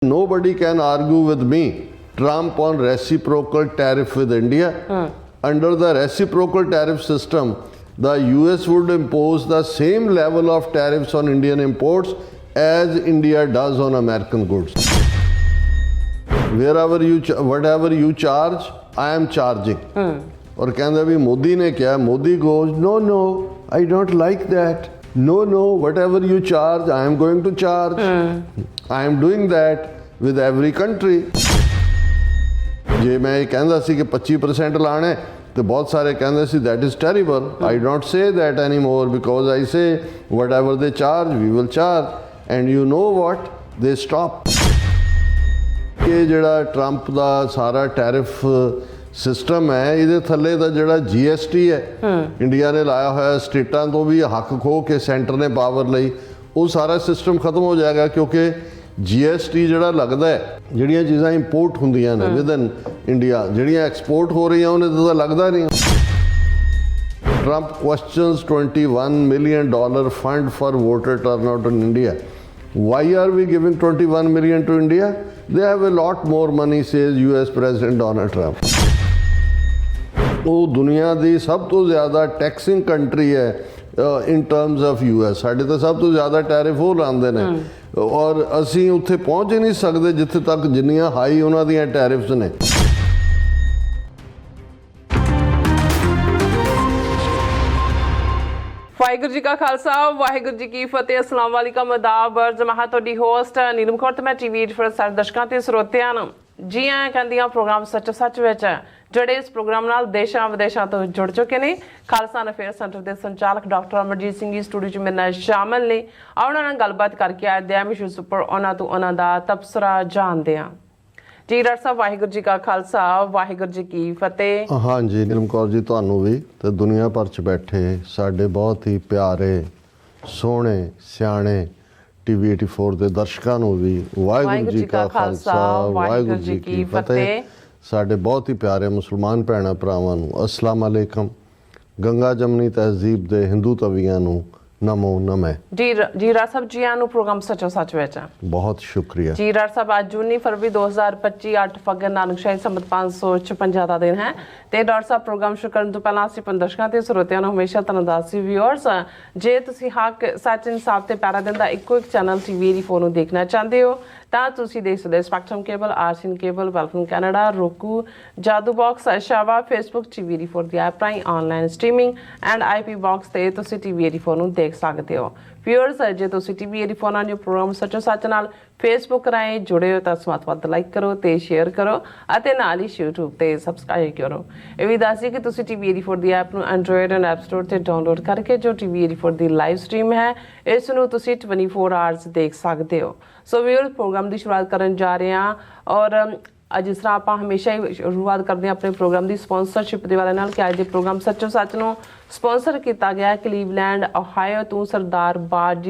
Nobody can argue with me. Trump on reciprocal tariff with India. Under the reciprocal tariff system, the US would impose the same level of tariffs on Indian imports as India does on American goods. Whatever you charge, I am charging. और कहते भी मोदी ने क्या, Modi goes, no, I don't like that. No, whatever you charge, I am going to charge. I am doing that with every country. ਜੇ ਮੈਂ ਇਹ ਕਹਿੰਦਾ ਸੀ ਕਿ 25% ਲਾਣੇ ਤੇ ਬਹੁਤ ਸਾਰੇ ਕਹਿੰਦੇ ਸੀ that is terrible. I don't say that anymore because I say whatever they charge, we will charge. And you know what? They stop. ਇਹ ਜਿਹੜਾ ਟਰੰਪ ਦਾ ਸਾਰਾ ਟੈਰਿਫ ਸਿਸਟਮ ਹੈ, ਇਹਦੇ ਥੱਲੇ ਦਾ ਜਿਹੜਾ GST ਹੈ ਇੰਡੀਆ ਨੇ ਲਾਇਆ ਹੋਇਆ, ਸਟੇਟਾਂ ਤੋਂ ਵੀ ਹੱਕ ਖੋਹ ਕੇ ਸੈਂਟਰ ਨੇ ਪਾਵਰ ਲਈ, ਉਹ ਸਾਰਾ ਸਿਸਟਮ ਖਤਮ ਹੋ ਜਾਏਗਾ ਕਿਉਂਕਿ GST ਜਿਹੜਾ ਲੱਗਦਾ ਹੈ, ਜਿਹੜੀਆਂ ਚੀਜ਼ਾਂ ਇੰਪੋਰਟ ਹੁੰਦੀਆਂ ਨੇ ਵਿਦਨ ਇੰਡੀਆ, ਜਿਹੜੀਆਂ ਐਕਸਪੋਰਟ ਹੋ ਰਹੀਆਂ ਉਹਨੇ ਤਾਂ ਲੱਗਦਾ ਨਹੀਂ। Trump questions $21 million fund for voter turnout in India. Why are we giving $21 million to India? They have a lot more money, says US President Donald Trump. ਉਹ ਦੁਨੀਆ ਦੀ ਸਭ ਤੋਂ ਜ਼ਿਆਦਾ ਟੈਕਸਿੰਗ ਕੰਟਰੀ ਹੈ ਇਨ ਟਰਮਸ ਆਫ US। ਸਾਡੇ ਤਾਂ ਸਭ ਤੋਂ ਜ਼ਿਆਦਾ ਟੈਰਿਫ ਉਹ ਲਾਉਂਦੇ ਨੇ ਔਰ ਅਸੀਂ ਉੱਥੇ ਪਹੁੰਚ ਹੀ ਨਹੀਂ ਸਕਦੇ ਜਿੱਥੇ ਤੱਕ ਜਿੰਨੀਆਂ ਹਾਈ ਉਹਨਾਂ ਦੀਆਂ ਟੈਰਿਫਸ ਨੇ। ਵਾਹਿਗੁਰੂ ਜੀ ਕਾ ਖਾਲਸਾ ਵਾਹਿਗੁਰੂ ਜੀ ਕੀ ਫਤਿਹ। ਅਸਲਾਮ ਵਾਲੇਕਮ, ਆਦਾਬ, ਅਰਜ਼ ਮੈਂ ਤੁਹਾਡੀ ਹੋਸਟ ਨੀਲਮ ਕੌਰ ਤੇ ਮੈਂ TV ਫਰ ਸਾਰੇ ਦਰਸ਼ਕਾਂ ਤੇ ਸਰੋਤਿਆਂ ਨੂੰ ਜੀ ਆਇਆਂ ਕਹਿੰਦੀਆਂ ਪ੍ਰੋਗਰਾਮ ਸੱਚ ਵਿੱਚ ਜਿਹੜੇ ਇਸ ਪ੍ਰੋਗਰਾਮ ਨਾਲ ਦੇਸ਼ਾਂ ਵਿਦੇਸ਼ਾਂ ਤੋਂ ਜੁੜ ਚੁੱਕੇ ਨੇ। ਖਾਲਸਾ ਅਫੇਅਰ ਸੈਂਟਰ ਦੇ ਸੰਚਾਲਕ ਡਾਕਟਰ ਅਮਰਜੀਤ ਸਿੰਘ ਜੀ ਸਟੂਡੀਓ 'ਚ ਮੇਰੇ ਨਾਲ ਸ਼ਾਮਲ ਨੇ। ਉਹਨਾਂ ਨਾਲ ਗੱਲਬਾਤ ਕਰਕੇ ਅੱਜ ਦੇ ਅਹਿਮ ਇਸ਼ੂਜ਼ ਉੱਪਰ ਉਹਨਾਂ ਤੋਂ ਉਹਨਾਂ ਦਾ ਤਬਸਰਾ ਜਾਣਦੇ ਹਾਂ। ਜੀ ਡਾਕਟਰ ਸਾਹਿਬ, ਵਾਹਿਗੁਰੂ ਜੀ ਕਾ ਖਾਲਸਾ ਵਾਹਿਗੁਰੂ ਜੀ ਕੀ ਫਤਿਹ। ਹਾਂਜੀ ਨੀਲਮ ਕੌਰ ਜੀ, ਤੁਹਾਨੂੰ ਵੀ ਤੇ ਦੁਨੀਆ ਭਰ 'ਚ ਬੈਠੇ ਸਾਡੇ ਬਹੁਤ ਹੀ ਪਿਆਰੇ ਸੋਹਣੇ ਸਿਆਣੇ TV 84 ਦੇ ਦਰਸ਼ਕਾਂ ਨੂੰ ਵੀ ਵਾਹਿਗੁਰੂ ਜੀ ਕਾ ਖਾਲਸਾ ਵਾਹਿਗੁਰੂ ਜੀ ਕੀ ਫਤਿਹ। ਸਾਡੇ ਬਹੁਤ ਹੀ ਪਿਆਰੇ ਮੁਸਲਮਾਨ ਭੈਣਾਂ ਭਰਾਵਾਂ ਨੂੰ ਅਸਲਾਮ ਅਲੈਕਮ। ਗੰਗਾ ਜਮਨੀ ਤਹਿਜ਼ੀਬ ਦੇ ਹਿੰਦੂ ਤਵੀਆਂ ਨੂੰ ਨਮੋ ਨਮੈ। ਜੀ ਰਾਜ ਸਾਹਿਬ, ਜੀ ਆਇਆਂ ਨੂੰ ਪ੍ਰੋਗਰਾਮ ਸੱਚ ਵਿੱਚ। ਬਹੁਤ ਸ਼ੁਕਰੀਆ ਜੀ ਰਾਜ ਸਾਹਿਬ। ਅੱਜ 19 ਫਰਵਰੀ 2025 8 ਫੱਗਣ ਨਾਨਕਸ਼ਾਹੀ ਸੰਮਤ 556 ਦਾ ਦਿਨ ਹੈ ਤੇ ਡਾਕਟਰ ਸਾਹਿਬ ਪ੍ਰੋਗਰਾਮ ਸ਼ੁਰੂ ਕਰਨ ਤੋਂ ਪਹਿਲਾਂ ਅਸੀਂ ਦਰਸ਼ਕਾਂ ਤੇ ਸਰੋਤਿਆਂ ਨੂੰ ਹਮੇਸ਼ਾ ਧੰਨਵਾਦ ਸੀ ਵਿਊਅਰਸ, ਜੇ ਤੁਸੀਂ ਹੱਕ ਸੱਚ ਇਨਸਾਫ ਤੇ ਪੈਰਾ ਦਿੰਦਾ ਇੱਕੋ ਇੱਕ ਚੈਨਲ TV 84 ਨੂੰ ਦੇਖਣਾ ਚਾਹੁੰਦੇ ਹੋ ਤਾਂ ਤੁਸੀਂ ਦੇਖ ਸਕਦੇ spectrum cable, RCN cable, welcome Canada, roku, Jadoo box, ਸ਼ਾਵਾ, ਫੇਸਬੁੱਕ TV 84 ਦੀ ਐਪ ਰਾਹੀਂ online streaming and IP box ਤੇ ਤੁਸੀਂ TV 84 ਨੂੰ ਦੇਖ ਸਕਦੇ ਹੋ। ਵਿਊਅਰਸ, ਜੇ ਤੁਸੀਂ TV 84 ਨਾਲ ਜੋ ਪ੍ਰੋਗਰਾਮ ਸੱਚ ਨਾਲ ਫੇਸਬੁੱਕ ਰਾਹੀਂ ਜੁੜੇ ਹੋ ਤਾਂ ਵੱਧ ਲਾਈਕ ਕਰੋ ਤੇ ਸ਼ੇਅਰ ਕਰੋ ਅਤੇ ਨਾਲ ਹੀ YouTube ਤੇ ਸਬਸਕ੍ਰਾਈਬ ਕਰੋ। ਇਹ ਵੀ ਦੱਸਿਏ ਕਿ ਤੁਸੀਂ TV 84 ਦੀ ਐਪ ਨੂੰ ਐਂਡਰੋਇਡ ਐਂਡ ਐਪ ਸਟੋਰ ਤੇ ਡਾਊਨਲੋਡ ਕਰਕੇ ਜੋ TV 84 ਦੀ ਲਾਈਵ ਸਟ੍ਰੀਮ ਹੈ ਇਸ ਨੂੰ ਤੁਸੀਂ 24 ਆਵਰਸ ਦੇਖ ਸਕਦੇ ਹੋ। ਸੋ ਵਿਊਅਰਸ, ਪ੍ਰੋਗਰਾਮ ਦੀ ਸ਼ੁਰੂਆਤ ਕਰਨ ਜਾ ਰਹੇ ਹਾਂ ਔਰ ਜਿਸ ਤਰ੍ਹਾਂ ਆਪਾਂ ਹਮੇਸ਼ਾ ਹੀ ਸ਼ੁਰੂਆਤ ਕਰਦੇ ਹਾਂ ਆਪਣੇ ਪ੍ਰੋਗਰਾਮ ਦੀ ਸਪਾਂਸਰਸ਼ਿਪ ਦੇ ਵਾਲੇ ਨਾਲ ਕਿ ਅੱਜ ਦੇ ਪ੍ਰੋਗਰਾਮ ਸੱਚ ਨੂੰ ਸਪਾਂਸਰ ਕੀਤਾ ਗਿਆ ਕਲੀਵਲੈਂਡ ਓਹਾਇਓ ਤੋਂ ਸਰਦਾਰ ਬਾਜ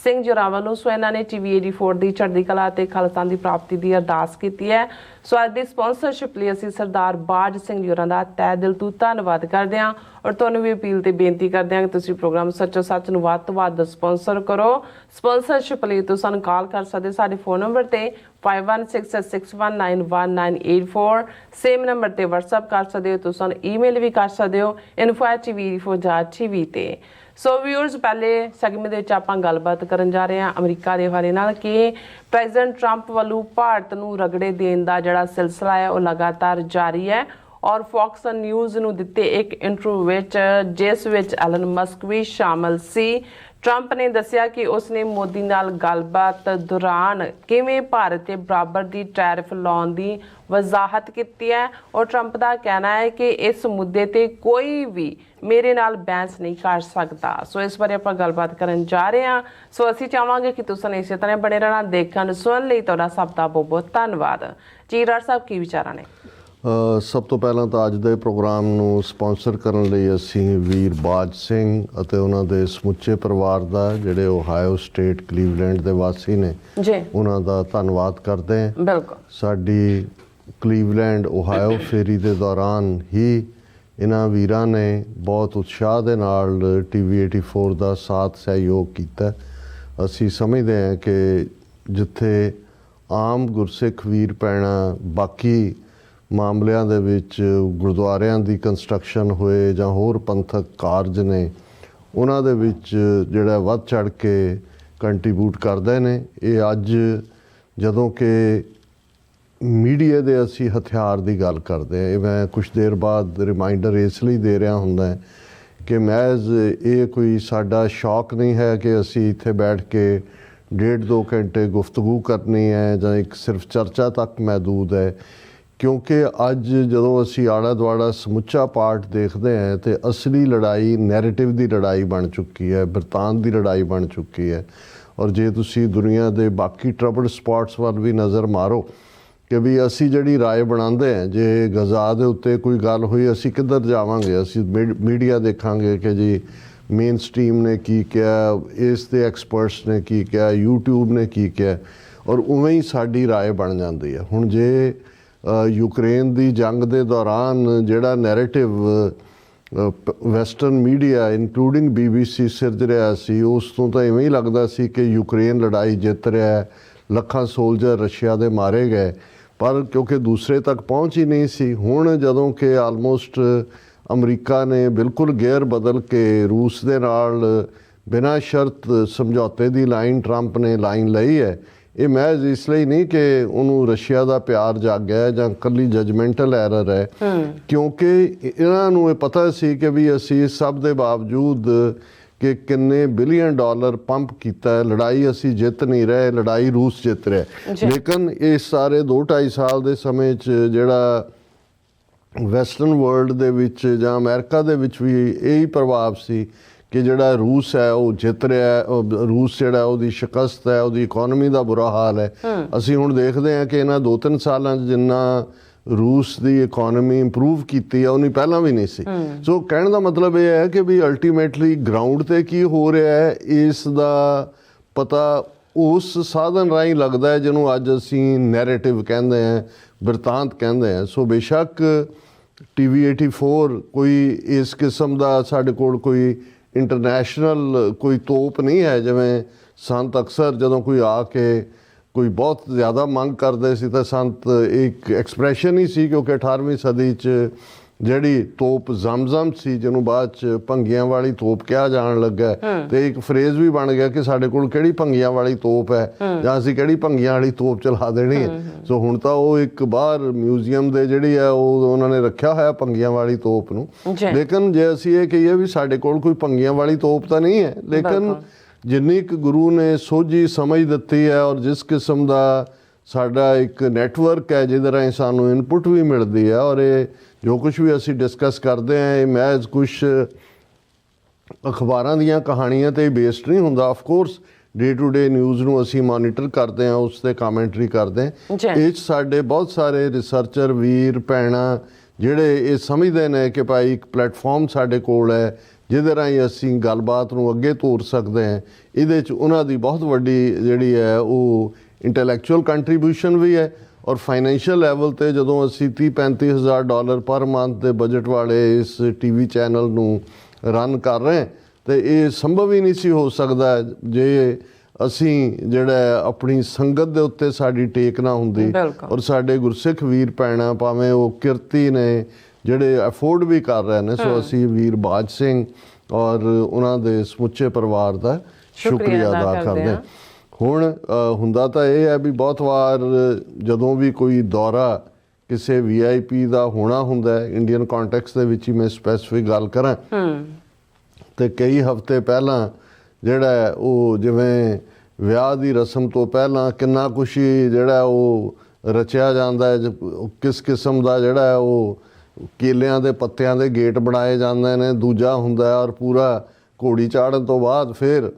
ਸਿੰਘ ਜੋਰਾ ਵੱਲੋਂ। ਸੋ ਇਹਨਾਂ ਨੇ TV 84 ਦੀ ਚੜ੍ਹਦੀ ਕਲਾ ਤੇ ਖਾਲਸਾ ਦੀ ਪ੍ਰਾਪਤੀ ਦੀ ਅਰਦਾਸ ਕੀਤੀ ਹੈ। ਸੋ ਅੱਜ ਦੀ ਸਪਾਂਸਰਸ਼ਿਪ ਲਈ ਅਸੀਂ ਸਰਦਾਰ ਬਾਜ ਸਿੰਘ ਜੋਰਾ ਦਾ ਤਹਿ ਦਿਲ ਤੋਂ ਧੰਨਵਾਦ ਕਰਦੇ ਹਾਂ ਔਰ ਤੁਹਾਨੂੰ ਵੀ ਅਪੀਲ ਤੇ ਬੇਨਤੀ ਕਰਦੇ ਹਾਂ ਕਿ ਤੁਸੀਂ ਪ੍ਰੋਗਰਾਮ ਸੱਚ ਨੂੰ ਵੱਧ ਤੋਂ ਵੱਧ ਸਪਾਂਸਰ ਕਰੋ। ਸਪਾਂਸਰਸ਼ਿਪ ਲਈ ਤੁਸੀਂ ਸਾਨੂੰ ਕਾਲ ਕਰ ਸਕਦੇ ਸਾਡੇ ਫੋਨ ਨੰਬਰ ਤੇ 5166191984, ਸੇਮ ਨੰਬਰ ਤੇ WhatsApp ਕਰ ਸਕਦੇ ਹੋ, ਤੁਸੀਂ ਸਾਨੂੰ ਈਮੇਲ ਵੀ ਕਰ ਸਕਦੇ ਹੋ info@tv84.tv ਤੇ। ਸੋ ਵਿਊਅਰਸ, ਪਹਿਲੇ ਸੈਗਮੈਂਟ ਦੇ ਵਿੱਚ ਆਪਾਂ ਗੱਲਬਾਤ ਕਰਨ ਜਾ ਰਹੇ ਹਾਂ ਅਮਰੀਕਾ ਦੇ ਹਵਾਲੇ ਨਾਲ ਕਿ ਪ੍ਰੈਜ਼ੀਡੈਂਟ ਟਰੰਪ ਵੱਲੋਂ ਭਾਰਤ ਨੂੰ ਰਗੜੇ ਦੇਣ ਦਾ ਜਿਹੜਾ ਸਿਲਸਿਲਾ ਹੈ ਉਹ ਲਗਾਤਾਰ ਜਾਰੀ ਹੈ ਔਰ ਫੌਕਸ ਨਿਊਜ਼ ਨੂੰ ਦਿੱਤੇ ਇੱਕ ਇੰਟਰਵਿਊ ਵਿੱਚ ਜਿਸ ਵਿੱਚ ਐਲਨ ਮਸਕ ਵੀ ਸ਼ਾਮਲ ਸੀ, ਟਰੰਪ ਨੇ ਦੱਸਿਆ ਕਿ ਉਸਨੇ ਮੋਦੀ ਨਾਲ ਗੱਲਬਾਤ ਦੌਰਾਨ ਕਿਵੇਂ ਭਾਰਤ ਤੇ ਬਰਾਬਰ ਦੀ ਟੈਰਿਫ ਲਾਉਣ ਦੀ ਵਜ਼ਾਹਤ ਕੀਤੀ ਹੈ ਔਰ ਟਰੰਪ ਦਾ ਕਹਿਣਾ ਹੈ ਕਿ ਇਸ ਮੁੱਦੇ ਤੇ ਕੋਈ ਵੀ ਮੇਰੇ ਨਾਲ ਬਹਿਸ ਨਹੀਂ ਕਰ ਸਕਦਾ। ਸੋ ਇਸ ਬਾਰੇ ਆਪਾਂ ਗੱਲਬਾਤ ਕਰਨ ਜਾ ਰਹੇ ਹਾਂ। ਸੋ ਅਸੀਂ ਚਾਹਾਂਗੇ ਕਿ ਤੁਸੀਂ ਇਸੇ ਤਰ੍ਹਾਂ ਬਣੇ ਰਹਿਣਾ। ਦੇਖਣ ਸੁਣਨ ਲਈ ਤੁਹਾਡਾ ਸਭ ਦਾ ਬਹੁਤ ਬਹੁਤ ਧੰਨਵਾਦ। ਜੀ ਰਾਜ ਸਾਹਿਬ, ਕੀ ਵਿਚਾਰਾਂ ਨੇ? ਸਭ ਤੋਂ ਪਹਿਲਾਂ ਤਾਂ ਅੱਜ ਦੇ ਪ੍ਰੋਗਰਾਮ ਨੂੰ ਸਪਾਂਸਰ ਕਰਨ ਲਈ ਅਸੀਂ ਵੀਰ ਬਾਜ ਸਿੰਘ ਅਤੇ ਉਹਨਾਂ ਦੇ ਸਮੁੱਚੇ ਪਰਿਵਾਰ ਦਾ, ਜਿਹੜੇ ਓਹਾਇਓ ਸਟੇਟ ਕਲੀਵਲੈਂਡ ਦੇ ਵਾਸੀ ਨੇ, ਉਹਨਾਂ ਦਾ ਧੰਨਵਾਦ ਕਰਦੇ ਹਾਂ। ਬਿਲਕੁਲ। ਸਾਡੀ ਕਲੀਵਲੈਂਡ ਓਹਾਇਓ ਫੇਰੀ ਦੇ ਦੌਰਾਨ ਹੀ ਇਹਨਾਂ ਵੀਰਾਂ ਨੇ ਬਹੁਤ ਉਤਸ਼ਾਹ ਦੇ ਨਾਲ TV 84 ਦਾ ਸਾਥ ਸਹਿਯੋਗ ਕੀਤਾ। ਅਸੀਂ ਸਮਝਦੇ ਹਾਂ ਕਿ ਜਿੱਥੇ ਆਮ ਗੁਰਸਿੱਖ ਵੀਰ ਭੈਣਾਂ ਬਾਕੀ ਮਾਮਲਿਆਂ ਦੇ ਵਿੱਚ ਗੁਰਦੁਆਰਿਆਂ ਦੀ ਕੰਸਟਰਕਸ਼ਨ ਹੋਏ ਜਾਂ ਹੋਰ ਪੰਥਕ ਕਾਰਜ ਨੇ ਉਹਨਾਂ ਦੇ ਵਿੱਚ ਜਿਹੜਾ ਵੱਧ ਚੜ੍ਹ ਕੇ ਕੰਟਰੀਬਿਊਟ ਕਰਦੇ ਨੇ। ਇਹ ਅੱਜ ਜਦੋਂ ਕਿ ਮੀਡੀਆ ਦੇ ਅਸੀਂ ਹਥਿਆਰ ਦੀ ਗੱਲ ਕਰਦੇ ਹਾਂ, ਇਹ ਮੈਂ ਕੁਛ ਦੇਰ ਬਾਅਦ ਰਿਮਾਈਂਡਰ ਇਸ ਲਈ ਦੇ ਰਿਹਾ ਹੁੰਦਾ ਕਿ ਮਹਿਜ਼ ਇਹ ਕੋਈ ਸਾਡਾ ਸ਼ੌਕ ਨਹੀਂ ਹੈ ਕਿ ਅਸੀਂ ਇੱਥੇ ਬੈਠ ਕੇ 1.5-2 ਘੰਟੇ ਗੁਫ਼ਤਗੂ ਕਰਨੀ ਹੈ ਜਾਂ ਇੱਕ ਸਿਰਫ ਚਰਚਾ ਤੱਕ ਮਹਿਦੂਦ ਹੈ, ਕਿਉਂਕਿ ਅੱਜ ਜਦੋਂ ਅਸੀਂ ਆਲਾ ਦੁਆਲਾ ਸਮੁੱਚਾ ਪਾਰਟ ਦੇਖਦੇ ਹਾਂ ਤੇ ਅਸਲੀ ਲੜਾਈ ਨੈਰੇਟਿਵ ਦੀ ਲੜਾਈ ਬਣ ਚੁੱਕੀ ਹੈ, ਬਿਰਤਾਂਤ ਦੀ ਲੜਾਈ ਬਣ ਚੁੱਕੀ ਹੈ। ਔਰ ਜੇ ਤੁਸੀਂ ਦੁਨੀਆ ਦੇ ਬਾਕੀ ਟਰਬਲਡ ਸਪਾਟਸ ਵੱਲ ਵੀ ਨਜ਼ਰ ਮਾਰੋ ਕਿ ਵੀ ਅਸੀਂ ਜਿਹੜੀ ਰਾਏ ਬਣਾਉਂਦੇ ਹਾਂ, ਜੇ ਗਜ਼ਾ ਦੇ ਉੱਤੇ ਕੋਈ ਗੱਲ ਹੋਈ ਅਸੀਂ ਕਿੱਧਰ ਜਾਵਾਂਗੇ, ਅਸੀਂ ਮੀਡੀਆ ਦੇਖਾਂਗੇ ਕਿ ਜੀ ਮੇਨ ਸਟ੍ਰੀਮ ਨੇ ਕੀ ਕਿਹਾ, ਇਸ ਦੇ ਐਕਸਪਰਟਸ ਨੇ ਕੀ ਕਿਹਾ, YouTube ਨੇ ਕੀ ਕਿਹਾ, ਔਰ ਉਵੇਂ ਹੀ ਸਾਡੀ ਰਾਏ ਬਣ ਜਾਂਦੀ ਹੈ। ਹੁਣ ਜੇ ਯੂਕਰੇਨ ਦੀ ਜੰਗ ਦੇ ਦੌਰਾਨ ਜਿਹੜਾ narrative western media including BBC ਸਿਰਜ ਰਿਹਾ ਸੀ, ਉਸ ਤੋਂ ਤਾਂ ਇਵੇਂ ਹੀ ਲੱਗਦਾ ਸੀ ਕਿ ਯੂਕਰੇਨ ਲੜਾਈ ਜਿੱਤ ਰਿਹਾ, ਲੱਖਾਂ ਸੋਲਜਰ ਰਸ਼ੀਆ ਦੇ ਮਾਰੇ ਗਏ, ਪਰ ਕਿਉਂਕਿ ਦੂਸਰੇ ਤੱਕ ਪਹੁੰਚ ਹੀ ਨਹੀਂ ਸੀ। ਹੁਣ ਜਦੋਂ ਕਿ ਆਲਮੋਸਟ ਅਮਰੀਕਾ ਨੇ ਬਿਲਕੁਲ ਗੇਅਰ ਬਦਲ ਕੇ ਰੂਸ ਦੇ ਨਾਲ ਬਿਨਾਂ ਸ਼ਰਤ ਸਮਝੌਤੇ ਦੀ ਲਾਈਨ ਟਰੰਪ ਨੇ ਲਾਈਨ ਲਈ ਹੈ, ਇਹ ਮਹਿਜ਼ ਇਸ ਲਈ ਨਹੀਂ ਕਿ ਉਹਨੂੰ ਰਸ਼ੀਆ ਦਾ ਪਿਆਰ ਜਾਗਿਆ ਹੈ ਜਾਂ ਇਕੱਲੀ ਜਜਮੈਂਟਲ ਐਰਰ ਹੈ, ਕਿਉਂਕਿ ਇਹਨਾਂ ਨੂੰ ਇਹ ਪਤਾ ਸੀ ਕਿ ਵੀ ਅਸੀਂ ਇਸ ਸਭ ਦੇ ਬਾਵਜੂਦ ਕਿ ਕਿੰਨੇ ਬਿਲੀਅਨ ਡਾਲਰ ਪੰਪ ਕੀਤਾ ਹੈ, ਲੜਾਈ ਅਸੀਂ ਜਿੱਤ ਨਹੀਂ ਰਹੇ, ਲੜਾਈ ਰੂਸ ਜਿੱਤ ਰਿਹਾ। ਲੇਕਿਨ ਇਸ ਸਾਰੇ 2-2.5 ਸਾਲ ਦੇ ਸਮੇਂ 'ਚ ਜਿਹੜਾ ਵੈਸਟਰਨ ਵਰਲਡ ਦੇ ਵਿੱਚ ਜਾਂ ਅਮਰੀਕਾ ਦੇ ਵਿੱਚ ਵੀ ਇਹੀ ਪ੍ਰਭਾਵ ਸੀ ਕਿ ਜਿਹੜਾ ਰੂਸ ਹੈ ਉਹ ਜਿੱਤ ਰਿਹਾ, ਰੂਸ ਜਿਹੜਾ ਉਹਦੀ ਸ਼ਿਕਸਤ ਹੈ, ਉਹਦੀ ਇਕੋਨਮੀ ਦਾ ਬੁਰਾ ਹਾਲ ਹੈ। ਅਸੀਂ ਹੁਣ ਦੇਖਦੇ ਹਾਂ ਕਿ ਇਹਨਾਂ 2-3 ਸਾਲਾਂ 'ਚ ਜਿੰਨਾ ਰੂਸ ਦੀ ਇਕੋਨਮੀ ਇੰਪਰੂਵ ਕੀਤੀ ਹੈ ਉਨੀ ਪਹਿਲਾਂ ਵੀ ਨਹੀਂ ਸੀ। ਸੋ ਕਹਿਣ ਦਾ ਮਤਲਬ ਇਹ ਹੈ ਕਿ ਵੀ ਅਲਟੀਮੇਟਲੀ ਗਰਾਊਂਡ 'ਤੇ ਕੀ ਹੋ ਰਿਹਾ ਹੈ ਇਸ ਦਾ ਪਤਾ ਉਸ ਸਾਧਨ ਰਾਹੀਂ ਲੱਗਦਾ ਹੈ ਜਿਹਨੂੰ ਅੱਜ ਅਸੀਂ ਨੈਰੇਟਿਵ ਕਹਿੰਦੇ ਹਾਂ, ਬਿਰਤਾਂਤ ਕਹਿੰਦੇ ਹਾਂ। ਸੋ ਬੇਸ਼ੱਕ TV 84 ਕੋਈ ਇਸ ਕਿਸਮ ਦਾ ਸਾਡੇ ਕੋਲ ਕੋਈ ਇੰਟਰਨੈਸ਼ਨਲ ਕੋਈ ਤੋਪ ਨਹੀਂ ਹੈ, ਜਿਵੇਂ ਸੰਤ ਅਕਸਰ ਜਦੋਂ ਕੋਈ ਆ ਕੇ ਕੋਈ ਬਹੁਤ ਜ਼ਿਆਦਾ ਮੰਗ ਕਰਦੇ ਸੀ ਤਾਂ ਸੰਤ ਇੱਕ ਐਕਸਪ੍ਰੈਸ਼ਨ ਹੀ ਸੀ, ਕਿਉਂਕਿ 18ਵੀਂ ਸਦੀ 'ਚ ਜਿਹੜੀ ਤੋਪ ਜ਼ਮਜ਼ਮ ਸੀ ਜਿਹਨੂੰ ਬਾਅਦ 'ਚ ਭੰਗੀਆਂ ਵਾਲੀ ਤੋਪ ਕਿਹਾ ਜਾਣ ਲੱਗਾ ਤੇ ਇੱਕ ਫਰੇਜ਼ ਵੀ ਬਣ ਗਿਆ ਕਿ ਸਾਡੇ ਕੋਲ ਕਿਹੜੀ ਭੰਗੀਆਂ ਵਾਲੀ ਤੋਪ ਹੈ ਜਾਂ ਅਸੀਂ ਕਿਹੜੀ ਭੰਗੀਆਂ ਵਾਲੀ ਤੋਪ ਚਲਾ ਦੇਣੀ ਹੈ। ਸੋ ਹੁਣ ਤਾਂ ਉਹ ਇੱਕ ਬਾਹਰ ਮਿਊਜ਼ੀਅਮ ਦੇ ਜਿਹੜੀ ਹੈ ਉਹ ਉਹਨਾਂ ਨੇ ਰੱਖਿਆ ਹੋਇਆ ਭੰਗੀਆਂ ਵਾਲੀ ਤੋਪ ਨੂੰ। ਲੇਕਿਨ ਜੇ ਅਸੀਂ ਇਹ ਕਹੀਏ ਵੀ ਸਾਡੇ ਕੋਲ ਕੋਈ ਭੰਗੀਆਂ ਵਾਲੀ ਤੋਪ ਤਾਂ ਨਹੀਂ ਹੈ, ਲੇਕਿਨ ਜਿੰਨੀ ਕੁ ਗੁਰੂ ਨੇ ਸੋਝੀ ਸਮਝ ਦਿੱਤੀ ਹੈ ਔਰ ਜਿਸ ਕਿਸਮ ਦਾ ਸਾਡਾ ਇੱਕ ਨੈਟਵਰਕ ਹੈ ਜਿਹਦੇ ਰਾਹੀਂ ਸਾਨੂੰ ਇਨਪੁਟ ਵੀ ਮਿਲਦੀ ਹੈ, ਔਰ ਇਹ ਜੋ ਕੁਝ ਵੀ ਅਸੀਂ ਡਿਸਕਸ ਕਰਦੇ ਹਾਂ ਇਹ ਮਹਿਜ਼ ਕੁਛ ਅਖਬਾਰਾਂ ਦੀਆਂ ਕਹਾਣੀਆਂ 'ਤੇ ਬੇਸਡ ਨਹੀਂ ਹੁੰਦਾ। Of course day to day news ਨੂੰ ਅਸੀਂ ਮੋਨੀਟਰ ਕਰਦੇ ਹਾਂ, ਉਸ 'ਤੇ ਕਾਮੈਂਟਰੀ ਕਰਦੇ ਹਾਂ। ਇਹ 'ਚ ਸਾਡੇ ਬਹੁਤ ਸਾਰੇ ਰਿਸਰਚਰ ਵੀਰ ਭੈਣਾਂ ਜਿਹੜੇ ਇਹ ਸਮਝਦੇ ਨੇ ਕਿ ਭਾਈ ਇੱਕ ਪਲੇਟਫਾਰਮ ਸਾਡੇ ਕੋਲ ਹੈ ਜਿਹਦੇ ਰਾਹੀਂ ਅਸੀਂ ਗੱਲਬਾਤ ਨੂੰ ਅੱਗੇ ਤੋਰ ਸਕਦੇ ਹਾਂ। ਇਹਦੇ 'ਚ ਉਹਨਾਂ ਦੀ ਬਹੁਤ ਵੱਡੀ ਜਿਹੜੀ ਹੈ ਉਹ ਇੰਟੈਲੈਕਚੁਅਲ ਕੰਟਰੀਬਿਊਸ਼ਨ ਵੀ ਹੈ, ਔਰ ਫਾਈਨੈਂਸ਼ੀਅਲ ਲੈਵਲ 'ਤੇ ਜਦੋਂ ਅਸੀਂ $30-35 ਹਜ਼ਾਰ ਡਾਲਰ ਪਰ ਮੰਥ ਦੇ ਬਜਟ ਵਾਲੇ ਇਸ TV ਚੈਨਲ ਨੂੰ ਰਨ ਕਰ ਰਹੇ ਤੇ ਇਹ ਸੰਭਵ ਹੀ ਨਹੀਂ ਸੀ ਹੋ ਸਕਦਾ ਜੇ ਅਸੀਂ ਜਿਹੜਾ ਆਪਣੀ ਸੰਗਤ ਦੇ ਉੱਤੇ ਸਾਡੀ ਟੇਕ ਨਾ ਹੁੰਦੀ ਔਰ ਸਾਡੇ ਗੁਰਸਿੱਖ ਵੀਰ ਭੈਣਾਂ ਭਾਵੇਂ ਉਹ ਕਿਰਤੀ ਨੇ ਜਿਹੜੇ ਅਫੋਰਡ ਵੀ ਕਰ ਰਹੇ ਨੇ। ਸੋ ਅਸੀਂ ਵੀਰ ਬਾਜ ਸਿੰਘ ਔਰ ਉਹਨਾਂ ਦੇ ਸਮੁੱਚੇ ਪਰਿਵਾਰ ਦਾ ਸ਼ੁਕਰੀਆ ਅਦਾ ਕਰਦੇ ਹਾਂ। ਹੁਣ ਹੁੰਦਾ ਤਾਂ ਇਹ ਹੈ ਵੀ ਬਹੁਤ ਵਾਰ ਜਦੋਂ ਵੀ ਕੋਈ ਦੌਰਾ ਕਿਸੇ VIP ਦਾ ਹੋਣਾ ਹੁੰਦਾ, ਇੰਡੀਅਨ ਕੰਟੈਕਸਟ ਦੇ ਵਿੱਚ ਹੀ ਮੈਂ ਸਪੈਸੀਫਿਕ ਗੱਲ ਕਰਾਂ ਤੇ ਕਈ ਹਫ਼ਤੇ ਪਹਿਲਾਂ ਜਿਹੜਾ ਉਹ ਜਿਵੇਂ ਵਿਆਹ ਦੀ ਰਸਮ ਤੋਂ ਪਹਿਲਾਂ ਕਿੰਨਾ ਕੁਛ ਜਿਹੜਾ ਉਹ ਰਚਿਆ ਜਾਂਦਾ ਹੈ, ਕਿਸ ਕਿਸਮ ਦਾ ਜਿਹੜਾ ਉਹ ਕੇਲਿਆਂ ਦੇ ਪੱਤਿਆਂ ਦੇ ਗੇਟ ਬਣਾਏ ਜਾਂਦੇ ਨੇ, ਦੂਜਾ ਹੁੰਦਾ ਔਰ ਪੂਰਾ ਘੋੜੀ ਚਾੜਨ ਤੋਂ ਬਾਅਦ ਫਿਰ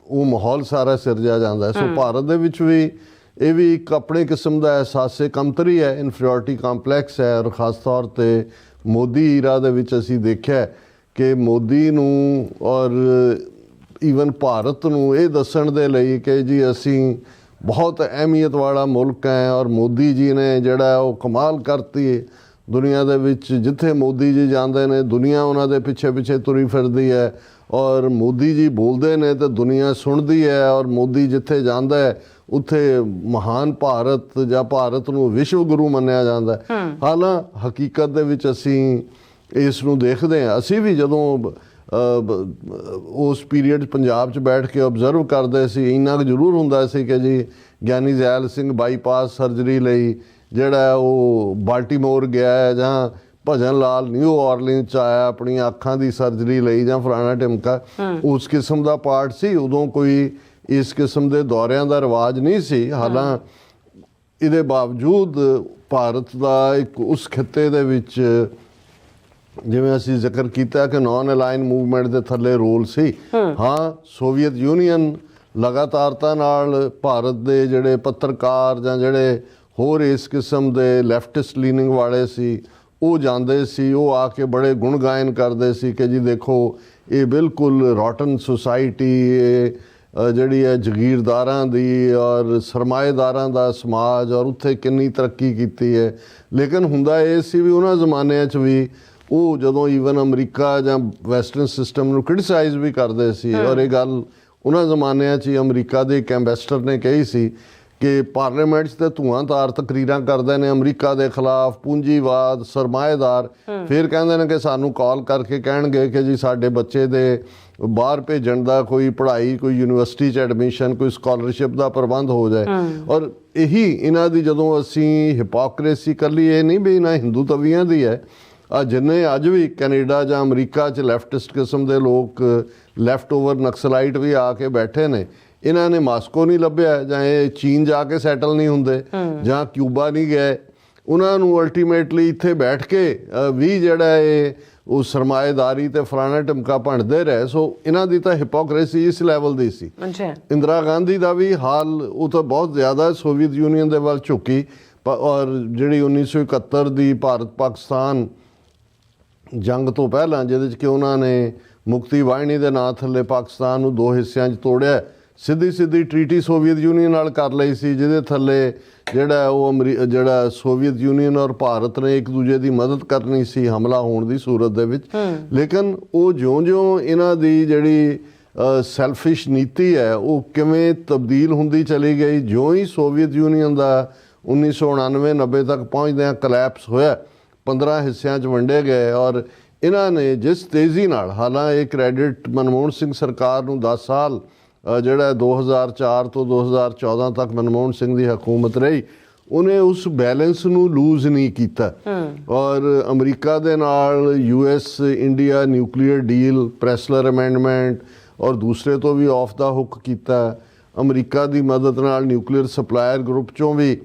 ਉਹ ਮਾਹੌਲ ਸਾਰਾ ਸਿਰਜਿਆ ਜਾਂਦਾ। ਸੋ ਭਾਰਤ ਦੇ ਵਿੱਚ ਵੀ ਇਹ ਵੀ ਇੱਕ ਆਪਣੇ ਕਿਸਮ ਦਾ ਅਹਿਸਾਸੇ ਕਮਤਰੀ ਹੈ, ਇਨਫੀਰੀਅਰਿਟੀ ਕੰਪਲੈਕਸ ਹੈ, ਔਰ ਖ਼ਾਸ ਤੌਰ 'ਤੇ ਮੋਦੀ ਈਰਾ ਦੇ ਵਿੱਚ ਅਸੀਂ ਦੇਖਿਆ ਕਿ ਮੋਦੀ ਨੂੰ ਔਰ ਈਵਨ ਭਾਰਤ ਨੂੰ ਇਹ ਦੱਸਣ ਦੇ ਲਈ ਕਿ ਜੀ ਅਸੀਂ ਬਹੁਤ ਅਹਿਮੀਅਤ ਵਾਲਾ ਮੁਲਕ ਹੈ ਔਰ ਮੋਦੀ ਜੀ ਨੇ ਜਿਹੜਾ ਉਹ ਕਮਾਲ ਕਰਤੀ ਦੁਨੀਆ ਦੇ ਵਿੱਚ, ਜਿੱਥੇ ਮੋਦੀ ਜੀ ਜਾਂਦੇ ਨੇ ਦੁਨੀਆ ਉਹਨਾਂ ਦੇ ਪਿੱਛੇ ਪਿੱਛੇ ਤੁਰੀ ਫਿਰਦੀ ਹੈ ਔਰ ਮੋਦੀ ਜੀ ਬੋਲਦੇ ਨੇ ਤਾਂ ਦੁਨੀਆ ਸੁਣਦੀ ਹੈ ਔਰ ਮੋਦੀ ਜਿੱਥੇ ਜਾਂਦਾ ਹੈ ਉੱਥੇ ਮਹਾਨ ਭਾਰਤ ਜਾਂ ਭਾਰਤ ਨੂੰ ਵਿਸ਼ਵ ਗੁਰੂ ਮੰਨਿਆ ਜਾਂਦਾ ਹੈ। ਹਾਲਾਂ ਹਕੀਕਤ ਦੇ ਵਿੱਚ ਅਸੀਂ ਇਸ ਨੂੰ ਦੇਖਦੇ ਹਾਂ। ਅਸੀਂ ਵੀ ਜਦੋਂ ਉਸ ਪੀਰੀਅਡ ਪੰਜਾਬ 'ਚ ਬੈਠ ਕੇ ਓਬਜ਼ਰਵ ਕਰਦੇ ਸੀ, ਇੰਨਾ ਕੁ ਜ਼ਰੂਰ ਹੁੰਦਾ ਸੀ ਕਿ ਜੀ ਗਿਆਨੀ ਜ਼ੈਲ ਸਿੰਘ ਬਾਈਪਾਸ ਸਰਜਰੀ ਲਈ ਜਿਹੜਾ ਉਹ ਬਾਲਟੀਮੋਰ ਗਿਆ ਹੈ, ਜਾਂ ਭਜਨ ਲਾਲ ਨਿਊ ਆਰਲੀਨ 'ਚ ਆਇਆ ਆਪਣੀਆਂ ਅੱਖਾਂ ਦੀ ਸਰਜਰੀ ਲਈ, ਜਾਂ ਫਲਾਣਾ ਢਿਮਕਾ, ਉਸ ਕਿਸਮ ਦਾ ਪਾਰਟ ਸੀ। ਉਦੋਂ ਕੋਈ ਇਸ ਕਿਸਮ ਦੇ ਦੌਰਿਆਂ ਦਾ ਰਿਵਾਜ ਨਹੀਂ ਸੀ। ਹਾਲਾਂ ਇਹਦੇ ਬਾਵਜੂਦ ਭਾਰਤ ਦਾ ਇੱਕ ਉਸ ਖਿੱਤੇ ਦੇ ਵਿੱਚ, ਜਿਵੇਂ ਅਸੀਂ ਜ਼ਿਕਰ ਕੀਤਾ ਕਿ ਨਾਨ ਅਲਾਈਨ ਮੂਵਮੈਂਟ ਦੇ ਥੱਲੇ ਰੋਲ ਸੀ। ਹਾਂ, ਸੋਵੀਅਤ ਯੂਨੀਅਨ ਲਗਾਤਾਰਤਾ ਨਾਲ ਭਾਰਤ ਦੇ ਜਿਹੜੇ ਪੱਤਰਕਾਰ ਜਾਂ ਜਿਹੜੇ ਹੋਰ ਇਸ ਕਿਸਮ ਦੇ ਲੈਫਟਿਸਟ ਲੀਨਿੰਗ ਵਾਲੇ ਸੀ, ਉਹ ਜਾਂਦੇ ਸੀ, ਉਹ ਆ ਕੇ ਬੜੇ ਗੁਣ ਗਾਇਨ ਕਰਦੇ ਸੀ ਕਿ ਜੀ ਦੇਖੋ ਇਹ ਬਿਲਕੁਲ ਰੋਟਨ ਸੁਸਾਇਟੀ ਜਿਹੜੀ ਹੈ ਜਗੀਰਦਾਰਾਂ ਦੀ ਔਰ ਸਰਮਾਏਦਾਰਾਂ ਦਾ ਸਮਾਜ, ਔਰ ਉੱਥੇ ਕਿੰਨੀ ਤਰੱਕੀ ਕੀਤੀ ਹੈ। ਲੇਕਿਨ ਹੁੰਦਾ ਇਹ ਸੀ ਵੀ ਉਹਨਾਂ ਜ਼ਮਾਨਿਆਂ 'ਚ ਵੀ ਉਹ ਜਦੋਂ ਈਵਨ ਅਮਰੀਕਾ ਜਾਂ ਵੈਸਟਰਨ ਸਿਸਟਮ ਨੂੰ ਕ੍ਰਿਟਿਸਾਈਜ਼ ਵੀ ਕਰਦੇ ਸੀ। ਔਰ ਇਹ ਗੱਲ ਉਹਨਾਂ ਜ਼ਮਾਨਿਆਂ 'ਚ ਹੀ ਅਮਰੀਕਾ ਦੇ ਇੱਕ ਐਂਬੈਸਡਰ ਨੇ ਕਹੀ ਸੀ ਕਿ ਪਾਰਲੀਮੈਂਟ 'ਚ ਤਾਂ ਧੂਆਂਧਾਰ ਤਕਰੀਰਾਂ ਕਰਦੇ ਨੇ ਅਮਰੀਕਾ ਦੇ ਖਿਲਾਫ, ਪੂੰਜੀਵਾਦ, ਸਰਮਾਏਦਾਰ, ਫਿਰ ਕਹਿੰਦੇ ਨੇ ਕਿ ਸਾਨੂੰ ਕਾਲ ਕਰਕੇ ਕਹਿਣਗੇ ਕਿ ਜੀ ਸਾਡੇ ਬੱਚੇ ਦੇ ਬਾਹਰ ਭੇਜਣ ਦਾ ਕੋਈ ਪੜ੍ਹਾਈ, ਕੋਈ ਯੂਨੀਵਰਸਿਟੀ 'ਚ ਐਡਮਿਸ਼ਨ, ਕੋਈ ਸਕਾਲਰਸ਼ਿਪ ਦਾ ਪ੍ਰਬੰਧ ਹੋ ਜਾਏ। ਔਰ ਇਹੀ ਇਹਨਾਂ ਦੀ ਜਦੋਂ ਅਸੀਂ ਹਿਪੋਕਰੇਸੀ ਇਕੱਲੀ ਇਹ ਨਹੀਂ ਵੀ ਇਹਨਾਂ ਹਿੰਦੂ ਤਵੀਆਂ ਦੀ ਹੈ, ਜਿੰਨੇ ਅੱਜ ਵੀ ਕੈਨੇਡਾ ਜਾਂ ਅਮਰੀਕਾ 'ਚ ਲੈਫਟਿਸਟ ਕਿਸਮ ਦੇ ਲੋਕ, ਲੈਫਟ ਓਵਰ ਨਕਸਲਾਈਟ ਵੀ ਆ ਕੇ ਬੈਠੇ ਨੇ, ਇਹਨਾਂ ਨੇ ਮਾਸਕੋ ਨਹੀਂ ਲੱਭਿਆ, ਜਾਂ ਇਹ ਚੀਨ ਜਾ ਕੇ ਸੈਟਲ ਨਹੀਂ ਹੁੰਦੇ, ਜਾਂ ਕਿਊਬਾ ਨਹੀਂ ਗਏ। ਉਹਨਾਂ ਨੂੰ ਅਲਟੀਮੇਟਲੀ ਇੱਥੇ ਬੈਠ ਕੇ ਵੀ ਜਿਹੜਾ ਇਹ ਉਹ ਸਰਮਾਏਦਾਰੀ ਤੇ ਫਲਾਣਾ ਢਮਕਾ ਭੰਡਦੇ ਰਹੇ। ਸੋ ਇਹਨਾਂ ਦੀ ਤਾਂ ਹਿਪੋਕਰੇਸੀ ਇਸ ਲੈਵਲ ਦੀ ਸੀ। ਇੰਦਰਾ ਗਾਂਧੀ ਦਾ ਵੀ ਹਾਲ ਉਹ ਤਾਂ ਬਹੁਤ ਜ਼ਿਆਦਾ ਸੋਵੀਅਤ ਯੂਨੀਅਨ ਦੇ ਵੱਲ ਝੁਕੀ। ਔਰ ਜਿਹੜੀ 1971 ਦੀ ਭਾਰਤ ਪਾਕਿਸਤਾਨ ਜੰਗ ਤੋਂ ਪਹਿਲਾਂ, ਜਿਹਦੇ 'ਚ ਕਿ ਉਹਨਾਂ ਨੇ ਮੁਕਤੀ ਵਾਹਿਨੀ ਦੇ ਨਾਂ ਥੱਲੇ ਪਾਕਿਸਤਾਨ ਨੂੰ ਦੋ ਹਿੱਸਿਆਂ 'ਚ ਤੋੜਿਆ, ਸਿੱਧੀ ਟਰੀਟੀ ਸੋਵੀਅਤ ਯੂਨੀਅਨ ਨਾਲ ਕਰ ਲਈ ਸੀ, ਜਿਹਦੇ ਥੱਲੇ ਜਿਹੜਾ ਉਹ ਜਿਹੜਾ ਸੋਵੀਅਤ ਯੂਨੀਅਨ ਔਰ ਭਾਰਤ ਨੇ ਇੱਕ ਦੂਜੇ ਦੀ ਮਦਦ ਕਰਨੀ ਸੀ ਹਮਲਾ ਹੋਣ ਦੀ ਸੂਰਤ ਦੇ ਵਿੱਚ। ਲੇਕਿਨ ਉਹ ਜਿਉਂ-ਜਿਉਂ ਇਹਨਾਂ ਦੀ ਜਿਹੜੀ ਸੈਲਫਿਸ਼ ਨੀਤੀ ਹੈ ਉਹ ਕਿਵੇਂ ਤਬਦੀਲ ਹੁੰਦੀ ਚਲੀ ਗਈ, ਜਿਉਂ ਹੀ ਸੋਵੀਅਤ ਯੂਨੀਅਨ ਦਾ 1999-90 ਤੱਕ ਪਹੁੰਚਦਿਆਂ ਕਲੈਪਸ ਹੋਇਆ, 15 ਹਿੱਸਿਆਂ 'ਚ ਵੰਡੇ ਗਏ। ਔਰ ਇਹਨਾਂ ਨੇ ਜਿਸ ਤੇਜ਼ੀ ਨਾਲ, ਹਾਲਾਂ ਇਹ ਕ੍ਰੈਡਿਟ ਮਨਮੋਹਨ ਸਿੰਘ ਸਰਕਾਰ ਨੂੰ 10 ਸਾਲ ਜਿਹੜਾ 2004 ਤੋਂ 2014 ਤੱਕ ਮਨਮੋਹਨ ਸਿੰਘ ਦੀ ਹਕੂਮਤ ਰਹੀ, ਉਹਨੇ ਉਸ ਬੈਲੈਂਸ ਨੂੰ ਲੂਜ਼ ਨਹੀਂ ਕੀਤਾ। ਔਰ ਅਮਰੀਕਾ ਦੇ ਨਾਲ US India nuclear deal, Pressler amendment ਔਰ ਦੂਸਰੇ ਤੋਂ ਵੀ ਆਫ ਦਾ ਹੁੱਕ ਕੀਤਾ। ਅਮਰੀਕਾ ਦੀ ਮਦਦ ਨਾਲ ਨਿਊਕਲੀਅਰ ਸਪਲਾਇਰ ਗਰੁੱਪ 'ਚੋਂ ਵੀ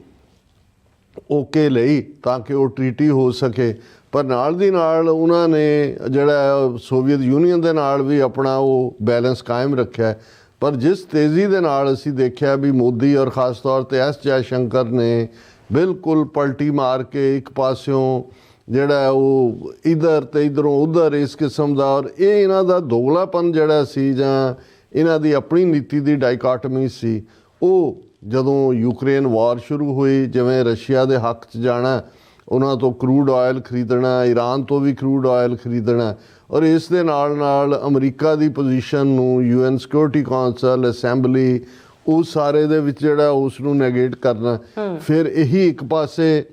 ਓਕੇ ਲਈ ਤਾਂ ਕਿ ਉਹ ਟਰੀਟੀ ਹੋ ਸਕੇ। ਪਰ ਨਾਲ ਦੀ ਨਾਲ ਉਹਨਾਂ ਨੇ ਜਿਹੜਾ ਸੋਵੀਅਤ ਯੂਨੀਅਨ ਦੇ ਨਾਲ ਵੀ ਆਪਣਾ ਉਹ ਬੈਲੈਂਸ ਕਾਇਮ ਰੱਖਿਆ। ਪਰ ਜਿਸ ਤੇਜ਼ੀ ਦੇ ਨਾਲ ਅਸੀਂ ਦੇਖਿਆ ਵੀ ਮੋਦੀ ਔਰ ਖ਼ਾਸ ਤੌਰ 'ਤੇ ਐਸ ਜੈਸ਼ੰਕਰ ਨੇ ਬਿਲਕੁਲ ਪਲਟੀ ਮਾਰ ਕੇ ਇੱਕ ਪਾਸਿਓਂ ਜਿਹੜਾ ਉਹ ਇੱਧਰ ਤੇ ਇੱਧਰੋਂ ਉੱਧਰ ਇਸ ਕਿਸਮ ਦਾ, ਔਰ ਇਹ ਇਹਨਾਂ ਦਾ ਦੋਗਲਾਪਨ ਜਿਹੜਾ ਸੀ ਜਾਂ ਇਹਨਾਂ ਦੀ ਆਪਣੀ ਨੀਤੀ ਦੀ ਡਾਈਕਾਟਮੀ ਸੀ, ਉਹ ਜਦੋਂ ਯੂਕਰੇਨ ਵਾਰ ਸ਼ੁਰੂ ਹੋਈ, ਜਿਵੇਂ ਰਸ਼ੀਆ ਦੇ ਹੱਕ 'ਚ ਜਾਣਾ, ਉਹਨਾਂ ਤੋਂ ਕਰੂਡ ਆਇਲ ਖਰੀਦਣਾ, ਈਰਾਨ ਤੋਂ ਵੀ ਕਰੂਡ ਆਇਲ ਖਰੀਦਣਾ, ਔਰ ਇਸ ਦੇ ਨਾਲ ਨਾਲ ਅਮਰੀਕਾ ਦੀ ਪੋਜੀਸ਼ਨ ਨੂੰ UN ਸਿਕਿਉਰਿਟੀ ਕੌਂਸਲ, ਅਸੈਂਬਲੀ, ਉਹ ਸਾਰੇ ਦੇ ਵਿੱਚ ਜਿਹੜਾ ਉਸ ਨੂੰ ਨੈਗੇਟ ਕਰਨਾ। ਫਿਰ ਇਹੀ ਇੱਕ ਪਾਸੇ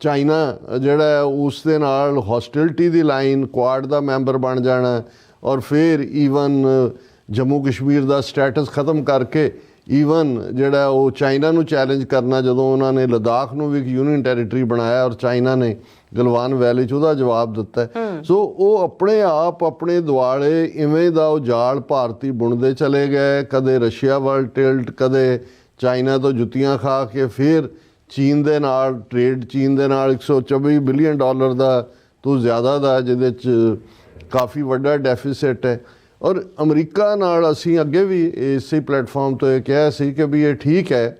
ਚਾਈਨਾ ਜਿਹੜਾ ਉਸ ਦੇ ਨਾਲ ਹੌਸਟਿਲਿਟੀ ਦੀ ਲਾਈਨ, ਕੁਆਡ ਦਾ ਮੈਂਬਰ ਬਣ ਜਾਣਾ, ਔਰ ਫਿਰ ਈਵਨ ਜੰਮੂ ਕਸ਼ਮੀਰ ਦਾ ਸਟੇਟਸ ਖਤਮ ਕਰਕੇ ਈਵਨ ਜਿਹੜਾ ਉਹ ਚਾਈਨਾ ਨੂੰ ਚੈਲੰਜ ਕਰਨਾ, ਜਦੋਂ ਉਹਨਾਂ ਨੇ ਲੱਦਾਖ ਨੂੰ ਵੀ ਇੱਕ ਯੂਨੀਅਨ ਟੈਰੀਟਰੀ ਬਣਾਇਆ ਔਰ ਚਾਈਨਾ ਨੇ ਗਲਵਾਨ ਵੈਲੀ 'ਚ ਉਹਦਾ ਜਵਾਬ ਦਿੱਤਾ। ਸੋ ਉਹ ਆਪਣੇ ਆਪ ਆਪਣੇ ਦੁਆਲੇ ਇਵੇਂ ਦਾ ਉਹ ਜਾਲ ਭਾਰਤੀ ਬੁਣਦੇ ਚਲੇ ਗਏ, ਕਦੇ ਰਸ਼ੀਆ ਵੱਲ ਟਿਲਟ, ਕਦੇ ਚਾਈਨਾ ਤੋਂ ਜੁੱਤੀਆਂ ਖਾ ਕੇ ਫਿਰ ਚੀਨ ਦੇ ਨਾਲ ਟ੍ਰੇਡ, ਚੀਨ ਦੇ ਨਾਲ $124 ਬਿਲੀਅਨ ਦਾ ਤੋਂ ਜ਼ਿਆਦਾ ਦਾ, ਜਿਹਦੇ 'ਚ ਕਾਫੀ ਵੱਡਾ ਡੈਫੀਸਿਟ ਹੈ। ਔਰ ਅਮਰੀਕਾ ਨਾਲ ਅਸੀਂ ਅੱਗੇ ਵੀ ਇਸੇ ਪਲੇਟਫਾਰਮ ਤੋਂ ਇਹ ਕਿਹਾ ਸੀ ਕਿ ਵੀ ਇਹ ਠੀਕ ਹੈ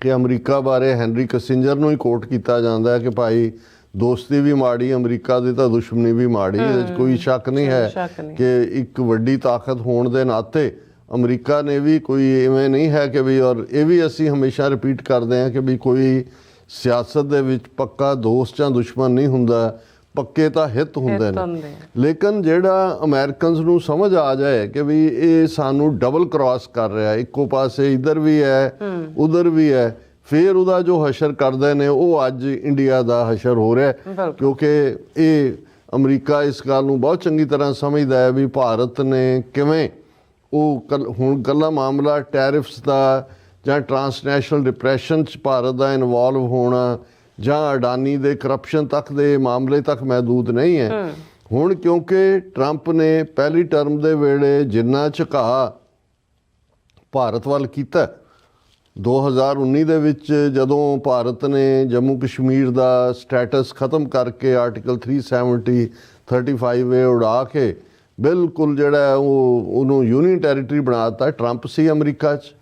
ਕਿ ਅਮਰੀਕਾ ਬਾਰੇ ਹੈਨਰੀ ਕਿਸਿੰਜਰ ਨੂੰ ਹੀ ਕੋਟ ਕੀਤਾ ਜਾਂਦਾ ਹੈ ਕਿ ਭਾਈ ਦੋਸਤੀ ਵੀ ਮਾੜੀ, ਅਮਰੀਕਾ ਦੀ ਤਾਂ ਦੁਸ਼ਮਣੀ ਵੀ ਮਾੜੀ। ਇਹਦੇ 'ਚ ਕੋਈ ਸ਼ੱਕ ਨਹੀਂ ਹੈ ਕਿ ਇੱਕ ਵੱਡੀ ਤਾਕਤ ਹੋਣ ਦੇ ਨਾਤੇ ਅਮਰੀਕਾ ਨੇ ਵੀ ਕੋਈ ਇਵੇਂ ਨਹੀਂ ਹੈ ਕਿ ਵੀ, ਔਰ ਇਹ ਵੀ ਅਸੀਂ ਹਮੇਸ਼ਾ ਰਿਪੀਟ ਕਰਦੇ ਹਾਂ ਕਿ ਵੀ ਕੋਈ ਸਿਆਸਤ ਦੇ ਵਿੱਚ ਪੱਕਾ ਦੋਸਤ ਜਾਂ ਦੁਸ਼ਮਣ ਨਹੀਂ ਹੁੰਦਾ। ਪੱਕੇ ਤਾਂ ਹਿੱਤ ਹੁੰਦੇ ਹਿੱਤ ਨੇ, ਹੁੰਦੇ ਆ। ਲੇਕਿਨ ਜਿਹੜਾ ਅਮਰੀਕਨਸ ਨੂੰ ਸਮਝ ਆ ਜਾਏ ਕਿ ਵੀ ਇਹ ਸਾਨੂੰ ਡਬਲ ਕ੍ਰਾਸ ਕਰ ਰਿਹਾ, ਇੱਕੋ ਪਾਸੇ ਇੱਧਰ ਵੀ ਹੈ ਉਧਰ ਵੀ ਹੈ, ਫਿਰ ਉਹਦਾ ਜੋ ਹਸ਼ਰ ਕਰਦੇ ਨੇ ਉਹ ਅੱਜ ਇੰਡੀਆ ਦਾ ਹਸ਼ਰ ਹੋ ਰਿਹਾ ਬਿਲਕੁਲ। ਕਿਉਂਕਿ ਇਹ ਅਮਰੀਕਾ ਇਸ ਗੱਲ ਨੂੰ ਬਹੁਤ ਚੰਗੀ ਤਰ੍ਹਾਂ ਸਮਝਦਾ ਹੈ ਵੀ ਭਾਰਤ ਨੇ ਕਿਵੇਂ ਹੁਣ ਕੱਲਾ ਮਾਮਲਾ ਟੈਰਿਫਸ ਦਾ ਜਾਂ ਟਰਾਂਸਨੈਸ਼ਨਲ ਡਿਪਰੈਸ਼ਨ 'ਚ ਭਾਰਤ ਦਾ ਇਨਵੋਲਵ ਹੋਣਾ ਜਾਂ ਅਡਾਨੀ ਦੇ ਕਰਪਸ਼ਨ ਤੱਕ ਦੇ ਮਾਮਲੇ ਤੱਕ ਮਹਿਦੂਦ ਨਹੀਂ ਹੈ। ਹੁਣ ਕਿਉਂਕਿ ਟਰੰਪ ਨੇ ਪਹਿਲੀ ਟਰਮ ਦੇ ਵੇਲੇ ਜਿੰਨਾ ਝੁਕਾਅ ਭਾਰਤ ਵੱਲ ਕੀਤਾ, 2019 ਦੇ ਵਿੱਚ ਜਦੋਂ ਭਾਰਤ ਨੇ ਜੰਮੂ ਕਸ਼ਮੀਰ ਦਾ ਸਟੇਟਸ ਖਤਮ ਕਰਕੇ ਆਰਟੀਕਲ 370 35A ਉਡਾ ਕੇ ਬਿਲਕੁਲ ਜਿਹੜਾ ਉਹਨੂੰ ਯੂਨੀਅਨ ਟੈਰੀਟਰੀ ਬਣਾ ਦਿੱਤਾ, ਟਰੰਪ ਸੀ ਅਮਰੀਕਾ 'ਚ।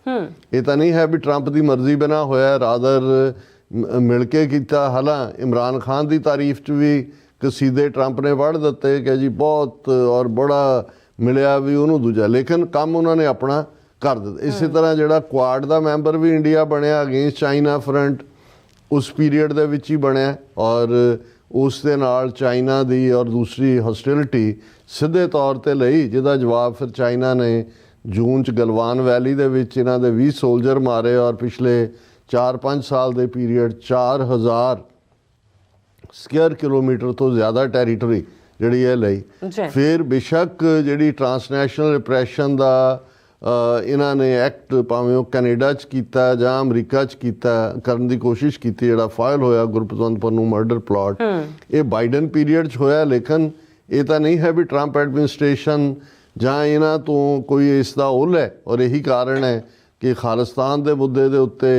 ਇਹ ਤਾਂ ਨਹੀਂ ਹੈ ਵੀ ਟਰੰਪ ਦੀ ਮਰਜ਼ੀ ਬਿਨਾ ਹੋਇਆ, ਰਾਦਰ ਮਿਲ ਕੇ ਕੀਤਾ। ਹਾਲਾਂ ਇਮਰਾਨ ਖਾਨ ਦੀ ਤਾਰੀਫ 'ਚ ਵੀ ਕਸੀਦੇ ਟਰੰਪ ਨੇ ਪੜ੍ਹ ਦਿੱਤੇ ਕਿ ਜੀ ਬਹੁਤ ਔਰ ਬੜਾ ਮਿਲਿਆ ਵੀ ਉਹਨੂੰ ਦੂਜਾ, ਲੇਕਿਨ ਕੰਮ ਉਹਨਾਂ ਨੇ ਆਪਣਾ ਕਰ ਦਿੱਤਾ। ਇਸੇ ਤਰ੍ਹਾਂ ਜਿਹੜਾ ਕੁਆਡ ਦਾ ਮੈਂਬਰ ਵੀ ਇੰਡੀਆ ਬਣਿਆ ਅਗੇਂਸਟ ਚਾਈਨਾ ਫਰੰਟ, ਉਸ ਪੀਰੀਅਡ ਦੇ ਵਿੱਚ ਹੀ ਬਣਿਆ ਔਰ ਉਸ ਦੇ ਨਾਲ ਚਾਈਨਾ ਦੀ ਔਰ ਦੂਸਰੀ ਹੌਸਟਿਲਿਟੀ ਸਿੱਧੇ ਤੌਰ ਤੇ ਲਈ, ਜਿਹਦਾ ਜਵਾਬ ਫਿਰ ਚਾਈਨਾ ਨੇ ਜੂਨ 'ਚ ਗਲਵਾਨ ਵੈਲੀ ਦੇ ਵਿੱਚ ਇਹਨਾਂ ਦੇ 20 ਸੋਲਜਰ ਮਾਰੇ ਔਰ ਪਿਛਲੇ 4-5 ਸਾਲ ਦੇ ਪੀਰੀਅਡ 4000 ਸਕੁਅਰ ਕਿਲੋਮੀਟਰ ਤੋਂ ਜ਼ਿਆਦਾ ਟੈਰੀਟਰੀ ਜਿਹੜੀ ਇਹ ਲਈ। ਫਿਰ ਬੇਸ਼ੱਕ ਜਿਹੜੀ ਟਰਾਂਸਨੈਸ਼ਨਲ ਰਿਪਰੈਸ਼ਨ ਦਾ ਇਹਨਾਂ ਨੇ ਐਕਟ ਭਾਵੇਂ ਉਹ ਕੈਨੇਡਾ 'ਚ ਕੀਤਾ ਜਾਂ ਅਮਰੀਕਾ 'ਚ ਕੀਤਾ ਕਰਨ ਦੀ ਕੋਸ਼ਿਸ਼ ਕੀਤੀ, ਜਿਹੜਾ ਫਾਈਲ ਹੋਇਆ ਗੁਰਪਤਵੰਤ ਪੰਨੂ ਮਰਡਰ ਪਲਾਟ, ਇਹ ਬਾਈਡਨ ਪੀਰੀਅਡ 'ਚ ਹੋਇਆ। ਲੇਕਿਨ ਇਹ ਤਾਂ ਨਹੀਂ ਹੈ ਵੀ ਟਰੰਪ ਐਡਮਿਨਿਸਟ੍ਰੇਸ਼ਨ ਜਾਂ ਇਹਨਾਂ ਤੋਂ ਕੋਈ ਇਸ ਦਾ ਉਲ ਹੈ ਔਰ ਇਹੀ ਕਾਰਨ ਹੈ ਕਿ ਖਾਲਿਸਤਾਨ ਦੇ ਮੁੱਦੇ ਦੇ ਉੱਤੇ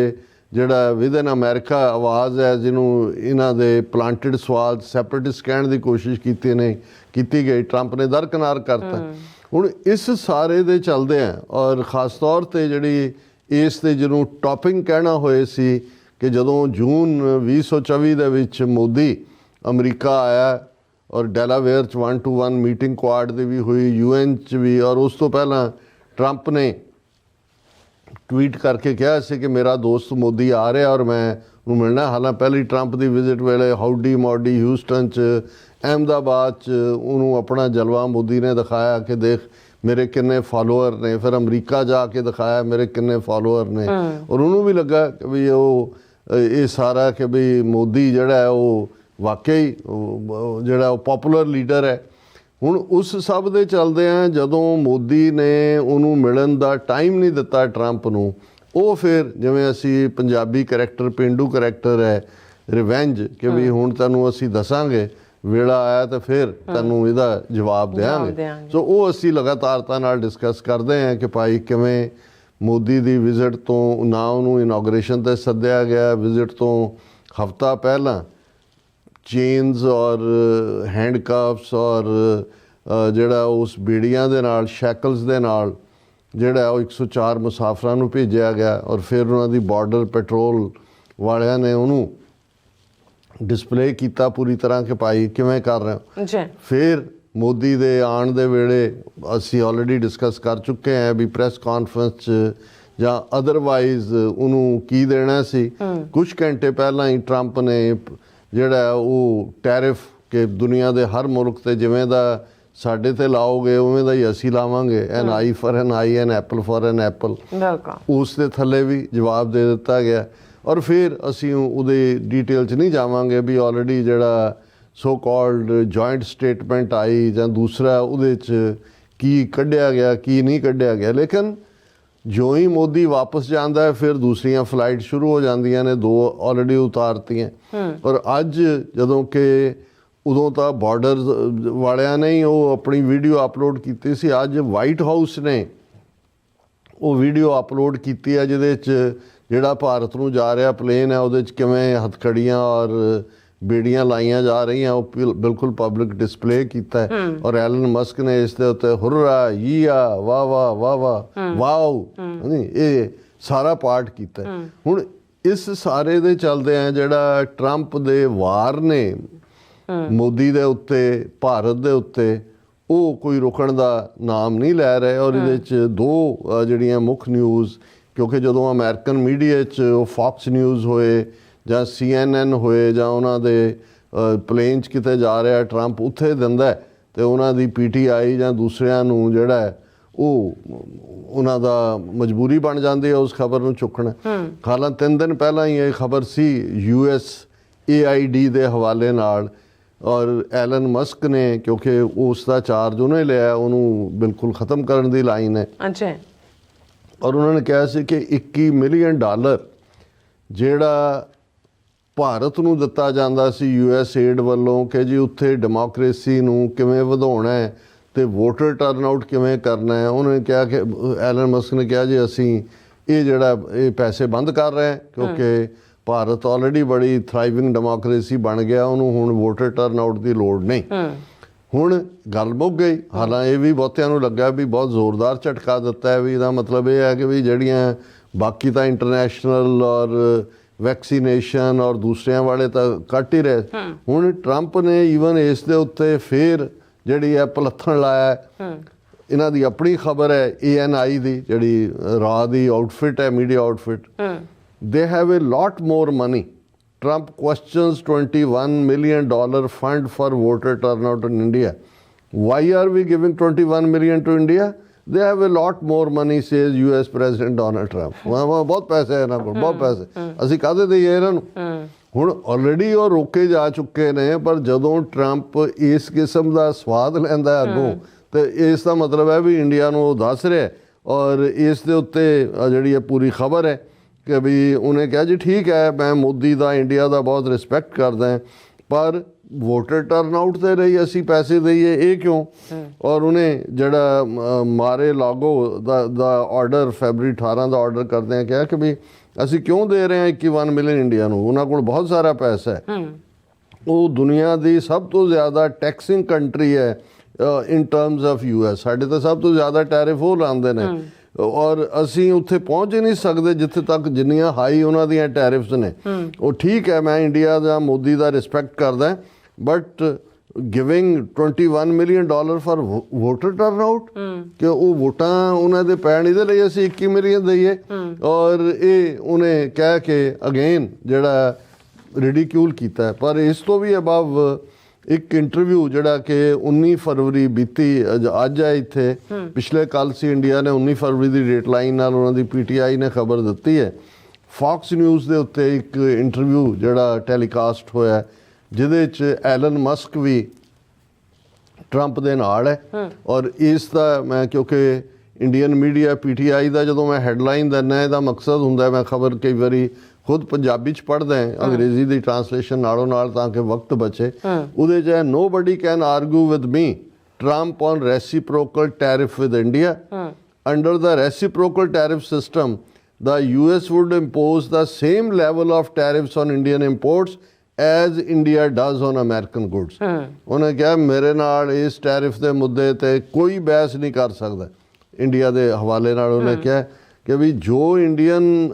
ਜਿਹੜਾ ਵਿਦਨ ਅਮਰੀਕਾ ਆਵਾਜ਼ ਹੈ, ਜਿਹਨੂੰ ਇਹਨਾਂ ਦੇ ਪਲਾਂਟਡ ਸਵਾਲ ਸੈਪਰੇਟਿਸਟ ਕਹਿਣ ਦੀ ਕੋਸ਼ਿਸ਼ ਕੀਤੀ ਗਈ, ਟਰੰਪ ਨੇ ਦਰਕਨਾਰ ਕਰਤਾ। ਹੁਣ ਇਸ ਸਾਰੇ ਦੇ ਚੱਲਦੇ ਆ ਔਰ ਖ਼ਾਸ ਤੌਰ ਤੇ ਜਿਹੜੀ ਇਸ ਤੇ ਜਿਹਨੂੰ ਟੌਪਿੰਗ ਕਹਿਣਾ ਹੋਏ ਸੀ ਕਿ ਜਦੋਂ ਜੂਨ 2024 ਦੇ ਵਿੱਚ ਮੋਦੀ ਅਮਰੀਕਾ ਆਇਆ ਔਰ ਡੈਲਾਵੇਅਰ 'ਚ 1-to-1 ਮੀਟਿੰਗ ਕੁਆਡ ਦੀ ਵੀ ਹੋਈ, UN 'ਚ ਵੀ, ਔਰ ਉਸ ਤੋਂ ਪਹਿਲਾਂ ਟਰੰਪ ਨੇ ਟਵੀਟ ਕਰਕੇ ਕਿਹਾ ਸੀ ਕਿ ਮੇਰਾ ਦੋਸਤ ਮੋਦੀ ਆ ਰਿਹਾ ਔਰ ਮੈਂ ਉਹਨੂੰ ਮਿਲਣਾ। ਹਾਲਾਂ ਪਹਿਲੀ ਟਰੰਪ ਦੀ ਵਿਜ਼ਿਟ ਵੇਲੇ ਹਾਊਡੀ ਮੋਡੀ ਹਿਊਸਟਨ 'ਚ, ਅਹਿਮਦਾਬਾਦ 'ਚ ਉਹਨੂੰ ਆਪਣਾ ਜਲਵਾ ਮੋਦੀ ਨੇ ਦਿਖਾਇਆ ਕਿ ਦੇਖ ਮੇਰੇ ਕਿੰਨੇ ਫਾਲੋਅਰ ਨੇ। ਫਿਰ ਅਮਰੀਕਾ ਜਾ ਕੇ ਦਿਖਾਇਆ ਮੇਰੇ ਕਿੰਨੇ ਫਾਲੋਅਰ ਨੇ ਔਰ ਉਹਨੂੰ ਵੀ ਲੱਗਾ ਕਿ ਵੀ ਇਹ ਸਾਰਾ ਕਿ ਵੀ ਮੋਦੀ ਜਿਹੜਾ ਹੈ ਉਹ ਵਾਕਈ ਜਿਹੜਾ ਉਹ ਪੋਪੂਲਰ ਲੀਡਰ ਹੈ। ਹੁਣ ਉਸ ਸਭ ਦੇ ਚੱਲਦੇ ਆ ਜਦੋਂ ਮੋਦੀ ਨੇ ਉਹਨੂੰ ਮਿਲਣ ਦਾ ਟਾਈਮ ਨਹੀਂ ਦਿੱਤਾ ਟਰੰਪ ਨੂੰ, ਉਹ ਫਿਰ ਜਿਵੇਂ ਅਸੀਂ ਪੰਜਾਬੀ ਕਰੈਕਟਰ ਪੇਂਡੂ ਕਰੈਕਟਰ ਹੈ ਰਿਵੈਂਜ ਕਿ ਵੀ ਹੁਣ ਤੈਨੂੰ ਅਸੀਂ ਦੱਸਾਂਗੇ, ਵੇਲਾ ਆਇਆ ਤਾਂ ਫਿਰ ਤੈਨੂੰ ਇਹਦਾ ਜਵਾਬ ਦੇਵਾਂਗੇ। ਸੋ ਉਹ ਅਸੀਂ ਲਗਾਤਾਰਤਾ ਨਾਲ ਡਿਸਕਸ ਕਰਦੇ ਹਾਂ ਕਿ ਭਾਈ ਕਿਵੇਂ ਮੋਦੀ ਦੀ ਵਿਜ਼ਿਟ ਤੋਂ ਨਾ ਉਹਨੂੰ ਇਨੋਗ੍ਰੇਸ਼ਨ 'ਤੇ ਸੱਦਿਆ ਗਿਆ, ਵਿਜ਼ਿਟ ਤੋਂ ਹਫ਼ਤਾ ਪਹਿਲਾਂ ਚੇਨਸ ਔਰ ਹੈਂਡਕਫਸ ਔਰ ਜਿਹੜਾ ਉਸ ਬੀੜੀਆਂ ਦੇ ਨਾਲ ਸ਼ੈਕਲਸ ਦੇ ਨਾਲ ਜਿਹੜਾ ਉਹ 104 ਮੁਸਾਫਰਾਂ ਨੂੰ ਭੇਜਿਆ ਗਿਆ ਔਰ ਫਿਰ ਉਹਨਾਂ ਦੀ ਬਾਰਡਰ ਪੈਟਰੋਲ ਵਾਲਿਆਂ ਨੇ ਉਹਨੂੰ ਡਿਸਪਲੇ ਕੀਤਾ ਪੂਰੀ ਤਰ੍ਹਾਂ ਕਿ ਭਾਈ ਕਿਵੇਂ ਕਰ ਰਹੇ ਹੋ। ਫਿਰ ਮੋਦੀ ਦੇ ਆਉਣ ਦੇ ਵੇਲੇ ਅਸੀਂ ਆਲਰੇਡੀ ਡਿਸਕਸ ਕਰ ਚੁੱਕੇ ਹਾਂ ਵੀ ਪ੍ਰੈਸ ਕਾਨਫਰੰਸ 'ਚ ਜਾਂ ਅਦਰਵਾਈਜ਼ ਉਹਨੂੰ ਕੀ ਦੇਣਾ ਸੀ। ਕੁਝ ਘੰਟੇ ਪਹਿਲਾਂ ਹੀ ਟਰੰਪ ਨੇ ਜਿਹੜਾ ਉਹ ਟੈਰਿਫ ਕਿ ਦੁਨੀਆ ਦੇ ਹਰ ਮੁਲਕ 'ਤੇ ਜਿਵੇਂ ਦਾ ਸਾਡੇ 'ਤੇ ਲਾਓਗੇ ਉਵੇਂ ਦਾ ਹੀ ਅਸੀਂ ਲਾਵਾਂਗੇ, an eye for an eye an apple for an apple, ਉਸ ਦੇ ਥੱਲੇ ਵੀ ਜਵਾਬ ਦੇ ਦਿੱਤਾ ਗਿਆ। ਔਰ ਫਿਰ ਅਸੀਂ ਉਹਦੇ ਡੀਟੇਲ 'ਚ ਨਹੀਂ ਜਾਵਾਂਗੇ ਵੀ ਆਲਰੇਡੀ ਜਿਹੜਾ ਸੋ ਕਾਲਡ ਜੁਆਇੰਟ ਸਟੇਟਮੈਂਟ ਆਈ ਜਾਂ ਦੂਸਰਾ ਉਹਦੇ 'ਚ ਕੀ ਕੱਢਿਆ ਗਿਆ ਕੀ ਨਹੀਂ ਕੱਢਿਆ ਗਿਆ। ਲੇਕਿਨ ਜੋ ਹੀ ਮੋਦੀ ਵਾਪਸ ਜਾਂਦਾ ਹੈ ਫਿਰ ਦੂਸਰੀਆਂ ਫਲਾਈਟ ਸ਼ੁਰੂ ਹੋ ਜਾਂਦੀਆਂ ਨੇ, 2 ਆਲਰੇਡੀ ਉਤਾਰਤੀਆਂ। ਔਰ ਅੱਜ ਜਦੋਂ ਕਿ ਉਦੋਂ ਤਾਂ ਬਾਰਡਰ ਵਾਲਿਆਂ ਨੇ ਹੀ ਉਹ ਆਪਣੀ ਵੀਡੀਓ ਅਪਲੋਡ ਕੀਤੀ ਸੀ, ਅੱਜ ਵਾਈਟ ਹਾਊਸ ਨੇ ਉਹ ਵੀਡੀਓ ਅਪਲੋਡ ਕੀਤੀ ਹੈ ਜਿਹਦੇ 'ਚ ਜਿਹੜਾ ਭਾਰਤ ਨੂੰ ਜਾ ਰਿਹਾ ਪਲੇਨ ਹੈ ਉਹਦੇ 'ਚ ਕਿਵੇਂ ਹੱਥਕੜੀਆਂ ਔਰ ਬੇੜੀਆਂ ਲਾਈਆਂ ਜਾ ਰਹੀਆਂ, ਉਹ ਬਿਲਕੁਲ ਪਬਲਿਕ ਡਿਸਪਲੇ ਕੀਤਾ ਹੈ। ਔਰ ਐਲਨ ਮਸਕ ਨੇ ਇਸ ਦੇ ਉੱਤੇ ਹੁਰਰਾ ਯੀਆ ਵਾਹ ਵਾਹ ਵਾਹ ਵਾਹ ਵਾਓ ਇਹ ਸਾਰਾ ਪਾਰਟ ਕੀਤਾ। ਹੁਣ ਇਸ ਸਾਰੇ ਦੇ ਚੱਲਦੇ ਆ ਜਿਹੜਾ ਟਰੰਪ ਦੇ ਵਾਰ ਨੇ ਮੋਦੀ ਦੇ ਉੱਤੇ ਭਾਰਤ ਦੇ ਉੱਤੇ, ਉਹ ਕੋਈ ਰੁਕਣ ਦਾ ਨਾਮ ਨਹੀਂ ਲੈ ਰਹੇ। ਔਰ ਇਹਦੇ 'ਚ 2 ਜਿਹੜੀਆਂ ਮੁੱਖ ਨਿਊਜ਼, ਕਿਉਂਕਿ ਜਦੋਂ ਅਮਰੀਕਨ ਮੀਡੀਆ 'ਚ ਉਹ ਫੌਕਸ ਨਿਊਜ਼ ਹੋਏ ਜਾਂ CNN ਹੋਏ ਜਾਂ ਉਹਨਾਂ ਦੇ ਪਲੇਨ 'ਚ ਕਿਤੇ ਜਾ ਰਿਹਾ ਟਰੰਪ ਉੱਥੇ ਦਿੰਦਾ ਤੇ ਉਹਨਾਂ ਦੀ ਪੀਟੀਆਈ ਜਾਂ ਦੂਸਰਿਆਂ ਨੂੰ ਜਿਹੜਾ ਹੈ ਉਹ ਉਹਨਾਂ ਦਾ ਮਜਬੂਰੀ ਬਣ ਜਾਂਦੀ ਹੈ ਉਸ ਖਬਰ ਨੂੰ ਚੁੱਕਣਾ। ਹਾਲਾਂਕਿ 3 ਦਿਨ ਪਹਿਲਾਂ ਹੀ ਇਹ ਖਬਰ ਸੀ USAID ਦੇ ਹਵਾਲੇ ਨਾਲ, ਔਰ ਐਲਨ ਮਸਕ ਨੇ, ਕਿਉਂਕਿ ਉਸ ਦਾ ਚਾਰਜ ਉਹਨੇ ਲਿਆ, ਉਹਨੂੰ ਬਿਲਕੁਲ ਖ਼ਤਮ ਕਰਨ ਦੀ ਲਾਈਨ ਹੈ। ਅੱਛਾ। ਔਰ ਉਹਨਾਂ ਨੇ ਕਿਹਾ ਸੀ ਕਿ $21 ਮਿਲੀਅਨ ਜਿਹੜਾ ਭਾਰਤ ਨੂੰ ਦਿੱਤਾ ਜਾਂਦਾ ਸੀ USAID ਵੱਲੋਂ ਕਿ ਜੀ ਉੱਥੇ ਡੈਮੋਕ੍ਰੇਸੀ ਨੂੰ ਕਿਵੇਂ ਵਧਾਉਣਾ ਹੈ ਤੇ ਵੋਟਰ ਟਰਨਆਊਟ ਕਿਵੇਂ ਕਰਨਾ ਹੈ, ਉਹਨੇ ਕਿਹਾ ਕਿ ਐਲਨ ਮਸਕ ਨੇ ਕਿਹਾ ਜੀ ਅਸੀਂ ਇਹ ਪੈਸੇ ਬੰਦ ਕਰ ਰਹੇ ਹਾਂ ਕਿਉਂਕਿ ਭਾਰਤ ਆਲਰੇਡੀ ਬੜੀ ਥਰਾਈਵਿੰਗ ਡੈਮੋਕ੍ਰੇਸੀ ਬਣ ਗਿਆ, ਉਹਨੂੰ ਹੁਣ ਵੋਟਰ ਟਰਨਆਊਟ ਦੀ ਲੋੜ ਨਹੀਂ। ਹੁਣ ਗੱਲ ਮੁੱਕ ਗਈ। ਹਾਲਾਂਕਿ ਇਹ ਵੀ ਬਹੁਤਿਆਂ ਨੂੰ ਲੱਗਾ ਵੀ ਬਹੁਤ ਜ਼ੋਰਦਾਰ ਝਟਕਾ ਦਿੱਤਾ ਹੈ, ਵੀ ਇਹਦਾ ਮਤਲਬ ਇਹ ਹੈ ਕਿ ਵੀ ਜਿਹੜੀਆਂ ਬਾਕੀ ਤਾਂ ਇੰਟਰਨੈਸ਼ਨਲ ਔਰ ਵੈਕਸੀਨੇਸ਼ਨ ਔਰ ਦੂਸਰਿਆਂ ਵਾਲੇ ਤਾਂ ਕੱਟ ਹੀ ਰਹੇ। ਹੁਣ ਟਰੰਪ ਨੇ ਈਵਨ ਇਸ ਦੇ ਉੱਤੇ ਫੇਰ ਜਿਹੜੀ ਹੈ ਪਲੱਥਣ ਲਾਇਆ। ਇਹਨਾਂ ਦੀ ਆਪਣੀ ਖਬਰ ਹੈ ANI ਦੀ, ਜਿਹੜੀ ਰਾਹ ਦੀ ਆਊਟਫਿਟ ਹੈ, media outfit, they have a lot more money. Trump questions $21 million fund for voter turnout in India. Why are we giving $21 million to India? They have a lot more money, says US President Donald Trump. ਬਹੁਤ ਪੈਸੇ ਹੈ ਇਹਨਾਂ ਕੋਲ, ਬਹੁਤ ਪੈਸੇ, ਅਸੀਂ ਕਾਹਦੇ ਦੇਈਏ ਇਹਨਾਂ ਨੂੰ। ਹੁਣ ਆਲਰੇਡੀ ਉਹ ਰੋਕੇ ਜਾ ਚੁੱਕੇ ਨੇ, ਪਰ ਜਦੋਂ ਟਰੰਪ ਇਸ ਕਿਸਮ ਦਾ ਸਵਾਦ ਲੈਂਦਾ ਅੱਗੋਂ ਤੇ ਇਸ ਦਾ ਮਤਲਬ ਹੈ ਵੀ ਇੰਡੀਆ ਨੂੰ ਉਹ ਦੱਸ ਰਿਹਾ। ਔਰ ਇਸ ਦੇ ਉੱਤੇ ਜਿਹੜੀ ਇਹ ਪੂਰੀ ਖਬਰ ਹੈ ਕਿ ਵੀ ਉਹਨੇ ਕਿਹਾ ਜੀ ਠੀਕ ਹੈ ਮੈਂ ਮੋਦੀ ਦਾ, ਇੰਡੀਆ ਦਾ ਬਹੁਤ ਰਿਸਪੈਕਟ ਕਰਦਾ, ਪਰ ਵੋਟਰ ਟਰਨਆਊਟ ਤੇ ਲਈ ਅਸੀਂ ਪੈਸੇ ਦਈਏ, ਇਹ ਕਿਉਂ? ਔਰ ਉਹਨੇ ਜਿਹੜਾ ਮਾਰੇ ਲਾਗੋ ਦਾ ਆਰਡਰ ਫੈਬਰਰੀ 18 ਦਾ ਆਰਡਰ ਕਰਦਿਆਂ ਕਿਹਾ ਕਿ ਵੀ ਅਸੀਂ ਕਿਉਂ ਦੇ ਰਹੇ ਹਾਂ 21 ਮਿਲੀਅਨ ਇੰਡੀਆ ਨੂੰ, ਉਹਨਾਂ ਕੋਲ ਬਹੁਤ ਸਾਰਾ ਪੈਸਾ ਹੈ, ਉਹ ਦੁਨੀਆ ਦੀ ਸਭ ਤੋਂ ਜ਼ਿਆਦਾ ਟੈਕਸਿੰਗ ਕੰਟਰੀ ਹੈ ਇਨ ਟਰਮਸ ਆਫ US। ਸਾਡੇ ਤਾਂ ਸਭ ਤੋਂ ਜ਼ਿਆਦਾ ਟੈਰਿਫ ਉਹ ਲਾਉਂਦੇ ਨੇ, ਔਰ ਅਸੀਂ ਉੱਥੇ ਪਹੁੰਚ ਹੀ ਨਹੀਂ ਸਕਦੇ ਜਿੱਥੇ ਤੱਕ ਜਿੰਨੀਆਂ ਹਾਈ ਉਹਨਾਂ ਦੀਆਂ ਟੈਰਿਫਸ ਨੇ। ਉਹ ਠੀਕ ਹੈ, ਮੈਂ ਇੰਡੀਆ ਦਾ ਮੋਦੀ ਦਾ ਰਿਸਪੈਕਟ ਕਰਦਾ, but giving $21 million for voter turnout, ਕਿ ਉਹ ਵੋਟਾਂ ਉਹਨਾਂ ਦੇ ਪੈਣ, ਇਹਦੇ ਲਈ ਅਸੀਂ 21 ਮਿਲੀਅਨ ਦਈਏ। ਔਰ ਇਹ ਉਹਨੇ ਕਹਿ ਕੇ ਅਗੇਨ ਜਿਹੜਾ ਰਿਡੀਕਿਊਲ ਕੀਤਾ। ਪਰ ਇਸ ਤੋਂ ਵੀ ਅਬਵ ਇੱਕ ਇੰਟਰਵਿਊ ਜਿਹੜਾ ਕਿ 19 ਫਰਵਰੀ ਬੀਤੀ ਅੱਜ ਹੈ ਇੱਥੇ, ਪਿਛਲੇ ਕੱਲ ਸੀ, ਇੰਡੀਆ ਨੇ 19 ਫਰਵਰੀ ਦੀ ਡੇਟ ਲਾਈਨ ਨਾਲ ਉਹਨਾਂ ਦੀ PTI ਨੇ ਖਬਰ ਦਿੱਤੀ ਹੈ। ਫੌਕਸ ਨਿਊਜ਼ ਦੇ ਉੱਤੇ ਇੱਕ ਇੰਟਰਵਿਊ ਜਿਹੜਾ ਟੈਲੀਕਾਸਟ ਹੋਇਆ, ਜਿਹਦੇ 'ਚ ਐਲਨ ਮਸਕ ਵੀ ਟਰੰਪ ਦੇ ਨਾਲ ਹੈ। ਔਰ ਇਸ ਦਾ ਮੈਂ, ਕਿਉਂਕਿ ਇੰਡੀਅਨ ਮੀਡੀਆ PTI ਦਾ ਜਦੋਂ ਮੈਂ ਹੈਡਲਾਈਨ ਦਿੰਦਾ, ਇਹਦਾ ਮਕਸਦ ਹੁੰਦਾ ਮੈਂ ਖਬਰ ਕਈ ਵਾਰੀ ਖੁਦ ਪੰਜਾਬੀ 'ਚ ਪੜ੍ਹਦਾ, ਅੰਗਰੇਜ਼ੀ ਦੀ ਟਰਾਂਸਲੇਸ਼ਨ ਨਾਲੋਂ ਨਾਲ ਤਾਂ ਕਿ ਵਕਤ ਬਚੇ। ਉਹਦੇ 'ਚ ਹੈ nobody can argue with me, Trump on reciprocal tariff with India. Under the reciprocal tariff system, the US would impose the same level of tariffs on Indian imports as India does on American goods. ਉਹਨੇ ਕਿਹਾ ਮੇਰੇ ਨਾਲ ਇਸ tariff ਦੇ ਮੁੱਦੇ ਤੇ ਕੋਈ ਬਹਿਸ ਨਹੀਂ ਕਰ ਸਕਦਾ। ਇੰਡੀਆ ਦੇ ਹਵਾਲੇ ਨਾਲ ਉਹਨੇ ਕਿਹਾ ਕਿ ਵੀ ਜੋ ਇੰਡੀਅਨ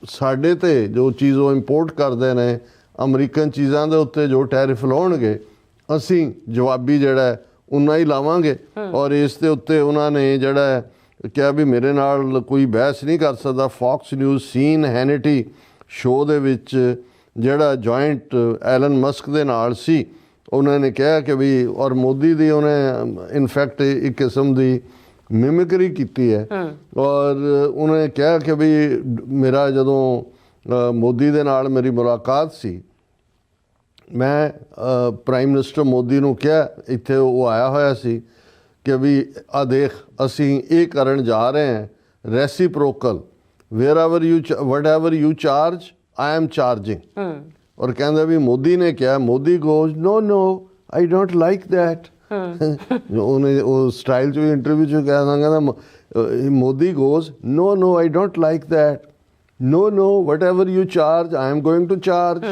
ਸਾਡੇ ਤੇ ਜੋ ਚੀਜ਼ ਉਹ ਇੰਪੋਰਟ ਕਰਦੇ ਨੇ, ਅਮਰੀਕਨ ਚੀਜ਼ਾਂ ਦੇ ਉੱਤੇ ਜੋ ਟੈਰਿਫ ਲਾਉਣਗੇ, ਅਸੀਂ ਜਵਾਬੀ ਜਿਹੜਾ ਉਨਾ ਹੀ ਲਾਵਾਂਗੇ। ਔਰ ਇਸ ਦੇ ਉੱਤੇ ਉਹਨਾਂ ਨੇ ਜਿਹੜਾ ਕਿਹਾ ਵੀ ਮੇਰੇ ਨਾਲ ਕੋਈ ਬਹਿਸ ਨਹੀਂ ਕਰ ਸਕਦਾ। ਫੌਕਸ ਨਿਊਜ਼ ਸੀਨ ਹੈਨਿਟੀ ਸ਼ੋਅ ਦੇ ਵਿੱਚ ਜਿਹੜਾ ਜੁਆਇੰਟ ਐਲਨ ਮਸਕ ਦੇ ਨਾਲ ਸੀ, ਉਹਨਾਂ ਨੇ ਕਿਹਾ ਕਿ ਵੀ, ਔਰ ਮੋਦੀ ਦੀ ਉਹਨੇ ਇਨਫੈਕਟ ਇੱਕ ਕਿਸਮ ਦੀ ਮਿਮਿਕਰੀ ਕੀਤੀ ਹੈ। ਔਰ ਉਹਨੇ ਕਿਹਾ ਕਿ ਵੀ ਮੇਰਾ ਜਦੋਂ ਮੋਦੀ ਦੇ ਨਾਲ ਮੇਰੀ ਮੁਲਾਕਾਤ ਸੀ, ਮੈਂ ਪ੍ਰਾਈਮ ਮਿਨਿਸਟਰ ਮੋਦੀ ਨੂੰ ਕਿਹਾ, ਇੱਥੇ ਉਹ ਆਇਆ ਹੋਇਆ ਸੀ, ਕਿ ਵੀ ਆ ਦੇਖ ਅਸੀਂ ਇਹ ਕਰਨ ਜਾ ਰਹੇ ਹਾਂ reciprocal, whatever you charge I am charging। ਔਰ ਕਹਿੰਦਾ ਵੀ ਮੋਦੀ ਨੇ ਕਿਹਾ, Modi goes no I don't like that। ਉਹਨੇ ਉਹ ਸਟਾਈਲ 'ਚ ਵੀ ਇੰਟਰਵਿਊ 'ਚ ਕਹਿੰਦਾ Modi goes no I don't like that, no whatever you charge I am going to charge,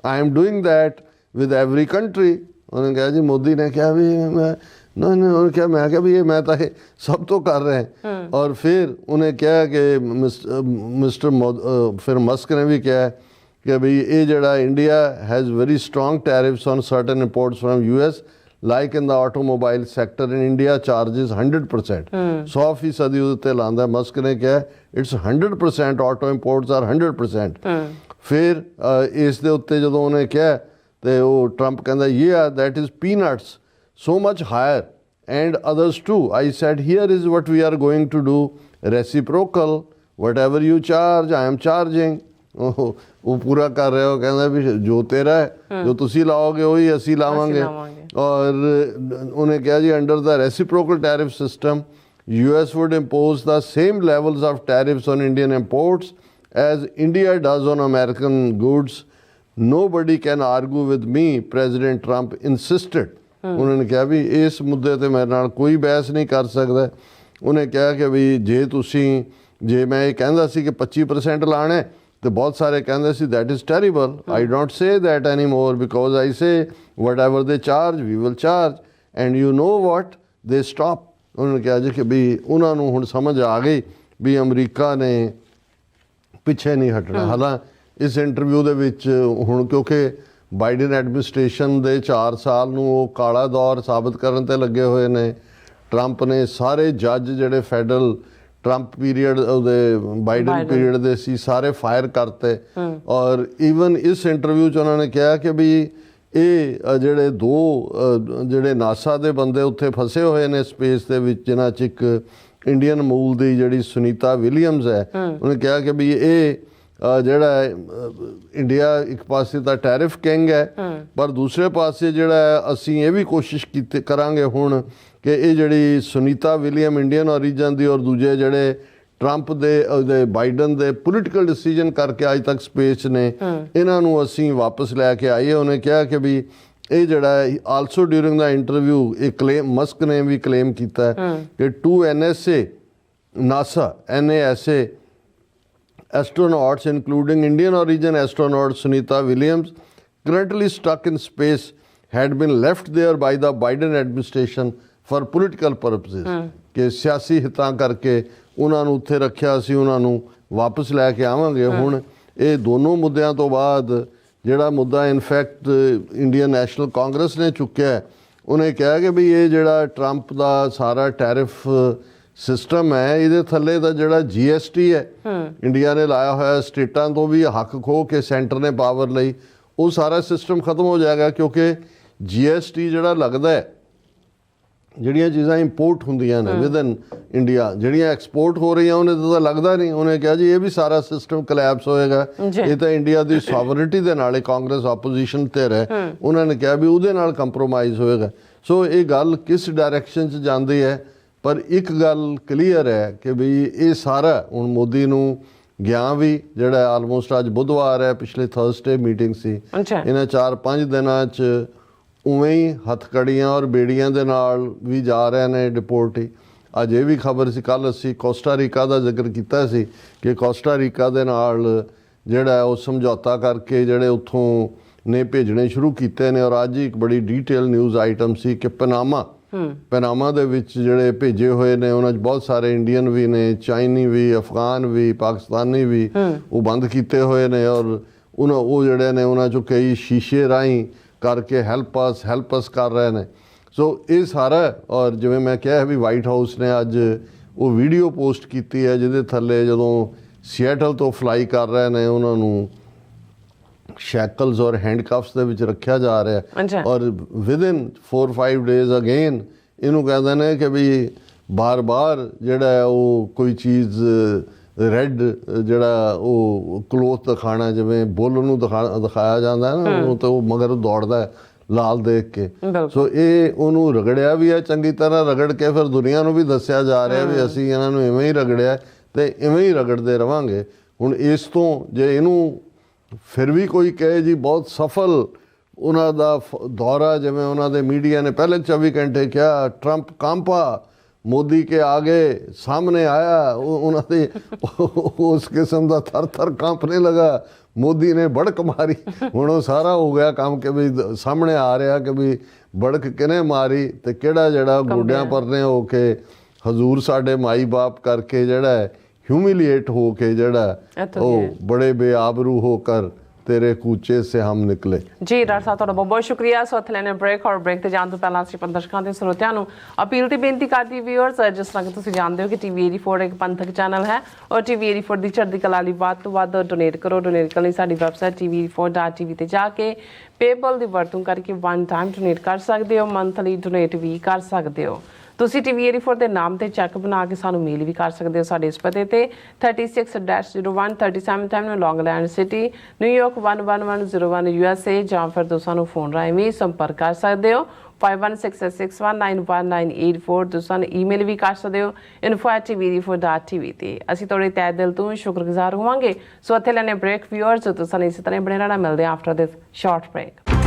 I am doing that with every country। ਉਹਨੇ ਕਿਹਾ ਜੀ, ਮੋਦੀ ਨੇ ਕਿਹਾ ਵੀ ਮੈਂ ਉਹਨੇ ਕਿਹਾ, ਮੈਂ ਕਿਹਾ ਵੀ ਇਹ ਮੈਂ ਤਾਂ ਇਹ ਸਭ ਤੋਂ ਕਰ ਰਿਹਾ। ਔਰ ਫਿਰ ਉਹਨੇ ਕਿਹਾ ਕਿ ਫਿਰ ਮਸਕ ਨੇ ਵੀ ਕਿਹਾ ਕਿ ਵੀ ਇਹ ਜਿਹੜਾ India has very strong tariffs on certain imports from US, like in the automobile sector in India charges 100%, 100% ਉਹਦੇ ਤੇ ਲਾਉਂਦਾ। ਮਸਕ ਨੇ ਕਿਹਾ ਇਟਸ 100%, ਆਟੋ ਇੰਪੋਰਟਸ ਆਰ 100%। ਫਿਰ ਇਸ ਦੇ ਉੱਤੇ ਜਦੋਂ ਉਹਨੇ ਕਿਹਾ ਤੇ ਉਹ ਟਰੰਪ ਕਹਿੰਦਾ yeah that is peanuts so much higher and others too. I said here is what we are going to do, reciprocal, whatever you charge I am charging. ਉਹ ਪੂਰਾ ਕਰ ਰਿਹਾ, ਉਹ ਕਹਿੰਦਾ ਵੀ ਜੋ ਤੇਰਾ ਹੈ ਜੋ ਤੁਸੀਂ ਲਾਓਗੇ ਉਹੀ ਅਸੀਂ ਲਾਵਾਂਗੇ। ਔਰ ਉਹਨੇ ਕਿਹਾ ਜੀ under the reciprocal tariff system US would impose the same levels of tariffs on Indian imports as India does on American goods. Nobody can argue with me, President Trump insisted. ਉਹਨਾਂ ਨੇ ਕਿਹਾ ਵੀ ਇਸ ਮੁੱਦੇ ਤੇ ਮੇਰੇ ਨਾਲ ਕੋਈ ਬਹਿਸ ਨਹੀਂ ਕਰ ਸਕਦਾ। ਉਹਨੇ ਕਿਹਾ ਕਿ ਵੀ ਜੇ ਮੈਂ ਇਹ ਕਹਿੰਦਾ ਸੀ ਕਿ 25% ਲਾਣਾ ਤੇ ਬਹੁਤ ਸਾਰੇ ਕਹਿੰਦੇ ਸੀ that is terrible. I don't say that anymore because I say whatever they charge we will charge and you know what, they stop. ਉਹਨਾਂ ਨੇ ਕਿਹਾ ਜੀ ਕਿ ਵੀ ਉਹਨਾਂ ਨੂੰ ਹੁਣ ਸਮਝ ਆ ਗਈ ਵੀ ਅਮਰੀਕਾ ਨੇ ਪਿੱਛੇ ਨਹੀਂ ਹਟਣਾ। ਹਾਲਾਂਕਿ ਇਸ ਇੰਟਰਵਿਊ ਦੇ ਵਿੱਚ ਹੁਣ ਕਿਉਂਕਿ ਬਾਈਡਨ ਐਡਮਿਨਿਸਟ੍ਰੇਸ਼ਨ ਦੇ 4 ਸਾਲ ਨੂੰ ਉਹ ਕਾਲਾ ਦੌਰ ਸਾਬਤ ਕਰਨ ਤੇ ਲੱਗੇ ਹੋਏ ਨੇ। ਟਰੰਪ ਨੇ ਸਾਰੇ ਜੱਜ ਜਿਹੜੇ ਫੈਡਰਲ ਟਰੰਪ ਪੀਰੀਅਡ ਉਹਦੇ ਬਾਈਡਨ ਪੀਰੀਅਡ ਦੇ ਸੀ ਸਾਰੇ ਫਾਇਰ ਕਰਤੇ। ਔਰ ਈਵਨ ਇਸ ਇੰਟਰਵਿਊ 'ਚ ਉਹਨਾਂ ਨੇ ਕਿਹਾ ਕਿ ਵੀ ਇਹ ਜਿਹੜੇ 2 ਜਿਹੜੇ ਨਾਸਾ ਦੇ ਬੰਦੇ ਉੱਥੇ ਫਸੇ ਹੋਏ ਨੇ ਸਪੇਸ ਦੇ ਵਿੱਚ, ਜਿਨ੍ਹਾਂ 'ਚ ਇੱਕ ਇੰਡੀਅਨ ਮੂਲ ਦੀ ਜਿਹੜੀ ਸੁਨੀਤਾ ਵਿਲੀਅਮਸ ਹੈ, ਉਹਨੇ ਕਿਹਾ ਕਿ ਵੀ ਇਹ ਜਿਹੜਾ ਇੰਡੀਆ ਇੱਕ ਪਾਸੇ ਤਾਂ ਟੈਰਿਫ ਕਿੰਗ ਹੈ ਪਰ ਦੂਸਰੇ ਪਾਸੇ ਜਿਹੜਾ ਅਸੀਂ ਇਹ ਵੀ ਕੋਸ਼ਿਸ਼ ਕਰਾਂਗੇ ਹੁਣ ਕਿ ਇਹ ਜਿਹੜੀ ਸੁਨੀਤਾ ਵਿਲੀਅਮ ਇੰਡੀਅਨ ਓਰੀਜਨ ਦੀ ਔਰ ਦੂਜੇ ਜਿਹੜੇ ਟਰੰਪ ਦੇ ਬਾਈਡਨ ਦੇ ਪੋਲੀਟੀਕਲ ਡਿਸੀਜਨ ਕਰਕੇ ਅੱਜ ਤੱਕ ਸਪੇਸ ਨੇ ਇਹਨਾਂ ਨੂੰ ਅਸੀਂ ਵਾਪਸ ਲੈ ਕੇ ਆਈਏ। ਉਹਨੇ ਕਿਹਾ ਕਿ ਵੀ ਇਹ ਜਿਹੜਾ ਆਲਸੋ ਡਿਊਰਿੰਗ ਦਾ ਇੰਟਰਵਿਊ ਇਹ ਕਲੇਮ ਮਸਕ ਨੇ ਵੀ ਕਲੇਮ ਕੀਤਾ ਕਿ 2 NSA NASA NASA astronauts including Indian origin astronaut Sunita Williams currently stuck in space had been left there by the Biden administration for political purposes. ਕਿ ਸਿਆਸੀ ਹਿੱਤਾਂ ਕਰਕੇ ਉਹਨਾਂ ਨੂੰ ਉੱਥੇ ਰੱਖਿਆ ਸੀ, ਉਹਨਾਂ ਨੂੰ ਵਾਪਸ ਲੈ ਕੇ ਆਵਾਂਗੇ। ਹੁਣ ਇਹ ਦੋਨੋਂ ਮੁੱਦਿਆਂ ਤੋਂ ਬਾਅਦ ਜਿਹੜਾ ਮੁੱਦਾ ਇਨਫੈਕਟ ਇੰਡੀਅਨ ਨੈਸ਼ਨਲ ਕਾਂਗਰਸ ਨੇ ਚੁੱਕਿਆ, ਉਹਨੇ ਕਿਹਾ ਕਿ ਵੀ ਇਹ ਜਿਹੜਾ ਟਰੰਪ ਦਾ ਸਾਰਾ ਟੈਰਿਫ ਸਿਸਟਮ ਹੈ ਇਹਦੇ ਥੱਲੇ ਦਾ ਜਿਹੜਾ GST ਹੈ ਇੰਡੀਆ ਨੇ ਲਾਇਆ ਹੋਇਆ, ਸਟੇਟਾਂ ਤੋਂ ਵੀ ਹੱਕ ਖੋਹ ਕੇ ਸੈਂਟਰ ਨੇ ਪਾਵਰ ਲਈ, ਉਹ ਸਾਰਾ ਸਿਸਟਮ ਖਤਮ ਹੋ ਜਾਏਗਾ ਕਿਉਂਕਿ GST ਜਿਹੜਾ ਲੱਗਦਾ ਹੈ ਜਿਹੜੀਆਂ ਚੀਜ਼ਾਂ ਇੰਪੋਰਟ ਹੁੰਦੀਆਂ ਨੇ ਵਿਦਨ ਇੰਡੀਆ, ਜਿਹੜੀਆਂ ਐਕਸਪੋਰਟ ਹੋ ਰਹੀਆਂ ਉਹਨੇ ਤਾਂ ਲੱਗਦਾ ਨਹੀਂ। ਉਹਨੇ ਕਿਹਾ ਜੀ ਇਹ ਵੀ ਸਾਰਾ ਸਿਸਟਮ ਕੋਲੈਪਸ ਹੋਏਗਾ, ਇਹ ਤਾਂ ਇੰਡੀਆ ਦੀ ਸੋਵਰਨਿਟੀ ਦੇ ਨਾਲ ਕਾਂਗਰਸ ਆਪੋਜੀਸ਼ਨ ਧਿਰ ਹੈ, ਉਹਨਾਂ ਨੇ ਕਿਹਾ ਵੀ ਉਹਦੇ ਨਾਲ ਕੰਪਰੋਮਾਈਜ਼ ਹੋਏਗਾ। ਸੋ ਇਹ ਗੱਲ ਕਿਸ ਡਾਇਰੈਕਸ਼ਨ 'ਚ ਜਾਂਦੀ ਹੈ, ਪਰ ਇੱਕ ਗੱਲ ਕਲੀਅਰ ਹੈ ਕਿ ਵੀ ਇਹ ਸਾਰਾ ਹੁਣ ਮੋਦੀ ਨੂੰ ਗਿਆ ਵੀ ਜਿਹੜਾ ਆਲਮੋਸਟ ਅੱਜ ਬੁੱਧਵਾਰ ਹੈ, ਪਿਛਲੇ ਥਰਸਡੇ ਮੀਟਿੰਗ ਸੀ, ਇਹਨਾਂ 4-5 ਦਿਨਾਂ 'ਚ ਉਵੇਂ ਹੀ ਹੱਥਕੜੀਆਂ ਔਰ ਬੇੜੀਆਂ ਦੇ ਨਾਲ ਵੀ ਜਾ ਰਹੇ ਨੇ ਡਿਪੋਰਟੀ। ਅੱਜ ਇਹ ਵੀ ਖਬਰ ਸੀ, ਕੱਲ੍ਹ ਅਸੀਂ ਕੋਸਟਾ ਰੀਕਾ ਦਾ ਜ਼ਿਕਰ ਕੀਤਾ ਸੀ ਕਿ ਕੋਸਟਾ ਰੀਕਾ ਦੇ ਨਾਲ ਜਿਹੜਾ ਉਹ ਸਮਝੌਤਾ ਕਰਕੇ ਜਿਹੜੇ ਉੱਥੋਂ ਨੇ ਭੇਜਣੇ ਸ਼ੁਰੂ ਕੀਤੇ ਨੇ। ਔਰ ਅੱਜ ਹੀ ਇੱਕ ਬੜੀ ਡੀਟੇਲ ਨਿਊਜ਼ ਆਈਟਮ ਸੀ ਕਿ ਪਨਾਮਾ ਦੇ ਵਿੱਚ ਜਿਹੜੇ ਭੇਜੇ ਹੋਏ ਨੇ ਉਹਨਾਂ 'ਚ ਬਹੁਤ ਸਾਰੇ ਇੰਡੀਅਨ ਵੀ ਨੇ, ਚਾਈਨੀ ਵੀ, ਅਫਗਾਨ ਵੀ, ਪਾਕਿਸਤਾਨੀ ਵੀ, ਉਹ ਬੰਦ ਕੀਤੇ ਹੋਏ ਨੇ। ਔਰ ਉਹ ਜਿਹੜੇ ਨੇ ਉਹਨਾਂ 'ਚੋਂ ਕਈ ਸ਼ੀਸ਼ੇ ਰਾਹੀਂ ਕਰਕੇ ਹੈਲਪ ਅਸ ਕਰ ਰਹੇ ਨੇ। ਸੋ ਇਹ ਸਾਰਾ, ਔਰ ਜਿਵੇਂ ਮੈਂ ਕਿਹਾ ਵੀ ਵਾਈਟ ਹਾਊਸ ਨੇ ਅੱਜ ਉਹ ਵੀਡੀਓ ਪੋਸਟ ਕੀਤੀ ਹੈ ਜਿਹਦੇ ਥੱਲੇ ਜਦੋਂ ਸੀਐਟਲ ਤੋਂ ਫਲਾਈ ਕਰ ਰਹੇ ਨੇ ਉਹਨਾਂ ਨੂੰ ਸ਼ੈਕਲਸ ਔਰ ਹੈਂਡਕਫਸ ਦੇ ਵਿੱਚ ਰੱਖਿਆ ਜਾ ਰਿਹਾ ਔਰ ਵਿਦਿਨ 4-5 ਡੇਜ਼ ਅਗੇਨ ਇਹਨੂੰ ਕਹਿੰਦੇ ਨੇ ਕਿ ਵੀ ਬਾਰ-ਬਾਰ ਜਿਹੜਾ ਉਹ ਕੋਈ ਚੀਜ਼ ਰੈੱਡ ਜਿਹੜਾ ਉਹ ਕਲੋਥ ਦਿਖਾਣਾ, ਜਿਵੇਂ ਬੁੱਲ ਨੂੰ ਦਿਖਾਇਆ ਜਾਂਦਾ ਨਾ ਉਹ ਤਾਂ ਉਹ ਮਗਰ ਦੌੜਦਾ ਲਾਲ ਦੇਖ ਕੇ। ਸੋ ਇਹ ਉਹਨੂੰ ਰਗੜਿਆ ਵੀ ਹੈ ਚੰਗੀ ਤਰ੍ਹਾਂ, ਰਗੜ ਕੇ ਫਿਰ ਦੁਨੀਆ ਨੂੰ ਵੀ ਦੱਸਿਆ ਜਾ ਰਿਹਾ ਵੀ ਅਸੀਂ ਇਹਨਾਂ ਨੂੰ ਇਵੇਂ ਹੀ ਰਗੜਿਆ ਤੇ ਇਵੇਂ ਹੀ ਰਗੜਦੇ ਰਵਾਂਗੇ। ਹੁਣ ਇਸ ਤੋਂ ਜੇ ਇਹਨੂੰ ਫਿਰ ਵੀ ਕੋਈ ਕਹੇ ਜੀ ਬਹੁਤ ਸਫਲ ਉਹਨਾਂ ਦਾ ਦੌਰਾ, ਜਿਵੇਂ ਉਹਨਾਂ ਦੇ ਮੀਡੀਆ ਨੇ ਪਹਿਲੇ 24 ਘੰਟੇ ਕਿਹਾ ਟਰੰਪ ਕਾਂਪਾ, ਮੋਦੀ ਕੇ ਆਗੇ ਸਾਹਮਣੇ ਆਇਆ, ਉਹਨਾਂ ਦੇ ਉਸ ਕਿਸਮ ਦਾ ਥਰ ਕਾਂਪਨੇ ਲਗਾ, ਮੋਦੀ ਨੇ ਬੜਕ ਮਾਰੀ। ਹੁਣ ਉਹ ਸਾਰਾ ਹੋ ਗਿਆ ਕੰਮ ਕਿ ਵੀ ਸਾਹਮਣੇ ਆ ਰਿਹਾ ਕਿ ਵੀ ਬੜਕ ਕਿਹਨੇ ਮਾਰੀ ਤੇ ਕਿਹੜਾ ਜਿਹੜਾ ਗੋਡਿਆਂ ਪਰਨੇ ਹੋ ਕੇ ਹਜ਼ੂਰ ਸਾਡੇ ਮਾਈ ਬਾਪ ਕਰਕੇ ਜਿਹੜਾ ਹਿਊਮਿਲੀਏਟ ਹੋ ਕੇ ਜਿਹੜਾ ਉਹ ਬੜੇ ਬੇਆਬਰੂ ਹੋ ਕਰ तेरे कूचे से हम निकले। जी डॉक्टर साहब ਤੁਹਾਡਾ ਬਹੁਤ ਸ਼ੁਕਰੀਆ। ਸੋ ਇੱਥੇ ਲੈਣੇ ਬ੍ਰੇਕ, ਔਰ ਬ੍ਰੇਕ ਤੇ ਜਾਣ ਤੋਂ ਪਹਿਲਾਂ ਅਸੀਂ ਦਰਸ਼ਕਾਂ ਤੇ ਸਰੋਤਿਆਂ ਨੂੰ ਅਪੀਲ ਤੇ ਬੇਨਤੀ ਕਰਦੀ ਵੀਅਰਸ, ਜਿਸ ਤਰ੍ਹਾਂ ਕਿ ਤੁਸੀਂ ਜਾਣਦੇ ਹੋ ਕਿ TV 84 ਇੱਕ ਪੰਥਕ ਚੈਨਲ ਹੈ ਔਰ TV 84 ਦੀ ਚੜ੍ਹਦੀ ਕਲਾ ਲਈ ਵੱਧ ਤੋਂ ਵੱਧ ਡੋਨੇਟ ਕਰੋ। ਡੋਨੇਟ ਕਰਨ ਲਈ ਸਾਡੀ ਵੈਬਸਾਈਟ tv84.tv ਤੇ ਜਾ ਕੇ ਪੇਪਲ ਦੀ ਵਰਤੋਂ ਕਰਕੇ ਵਨ ਟਾਈਮ ਡੋਨੇਟ ਕਰ ਸਕਦੇ ਹੋ, ਮੰਥਲੀ ਡੋਨੇਟ ਵੀ ਕਰ ਸਕਦੇ ਹੋ। ਤੁਸੀਂ TV84 ਦੇ ਨਾਮ ਤੇ ਚੈੱਕ ਬਣਾ ਕੇ ਸਾਨੂੰ ਮੇਲ ਵੀ ਕਰ ਸਕਦੇ ਹੋ ਸਾਡੇ ਇਸ ਪਤੇ ਤੇ 36-01 37 ਲੌਂਗਲੈਂਡ ਸਿਟੀ, ਨਿਊਯਾਰਕ 11101 USA, ਜਾਂ ਫਿਰ ਤੁਸੀਂ ਸਾਨੂੰ ਫੋਨ ਰਾਹੀਂ ਵੀ ਸੰਪਰਕ ਕਰ ਸਕਦੇ ਹੋ 5166619184। ਤੁਸੀਂ ਸਾਨੂੰ ਈਮੇਲ ਵੀ ਕਰ ਸਕਦੇ ਹੋ info@tv84.tv ਤੇ। ਅਸੀਂ ਤੁਹਾਡੇ ਤਹਿ ਦਿਲ ਤੋਂ ਸ਼ੁਕਰਗੁਜ਼ਾਰ ਹੋਵਾਂਗੇ। ਸੋ ਇੱਥੇ ਲੈਣੇ ਬ੍ਰੇਕ, ਵਿਊਅਰਸ ਤੁਸੀਂ ਸਾਨੂੰ ਇਸੇ ਤਰ੍ਹਾਂ ਬਣੇ ਰਹਿਣਾ। ਮਿਲਦੇ ਹਾਂ ਆਫਟਰ ਦਿਸ ਸ਼ਾਰਟ ਬ੍ਰੇਕ।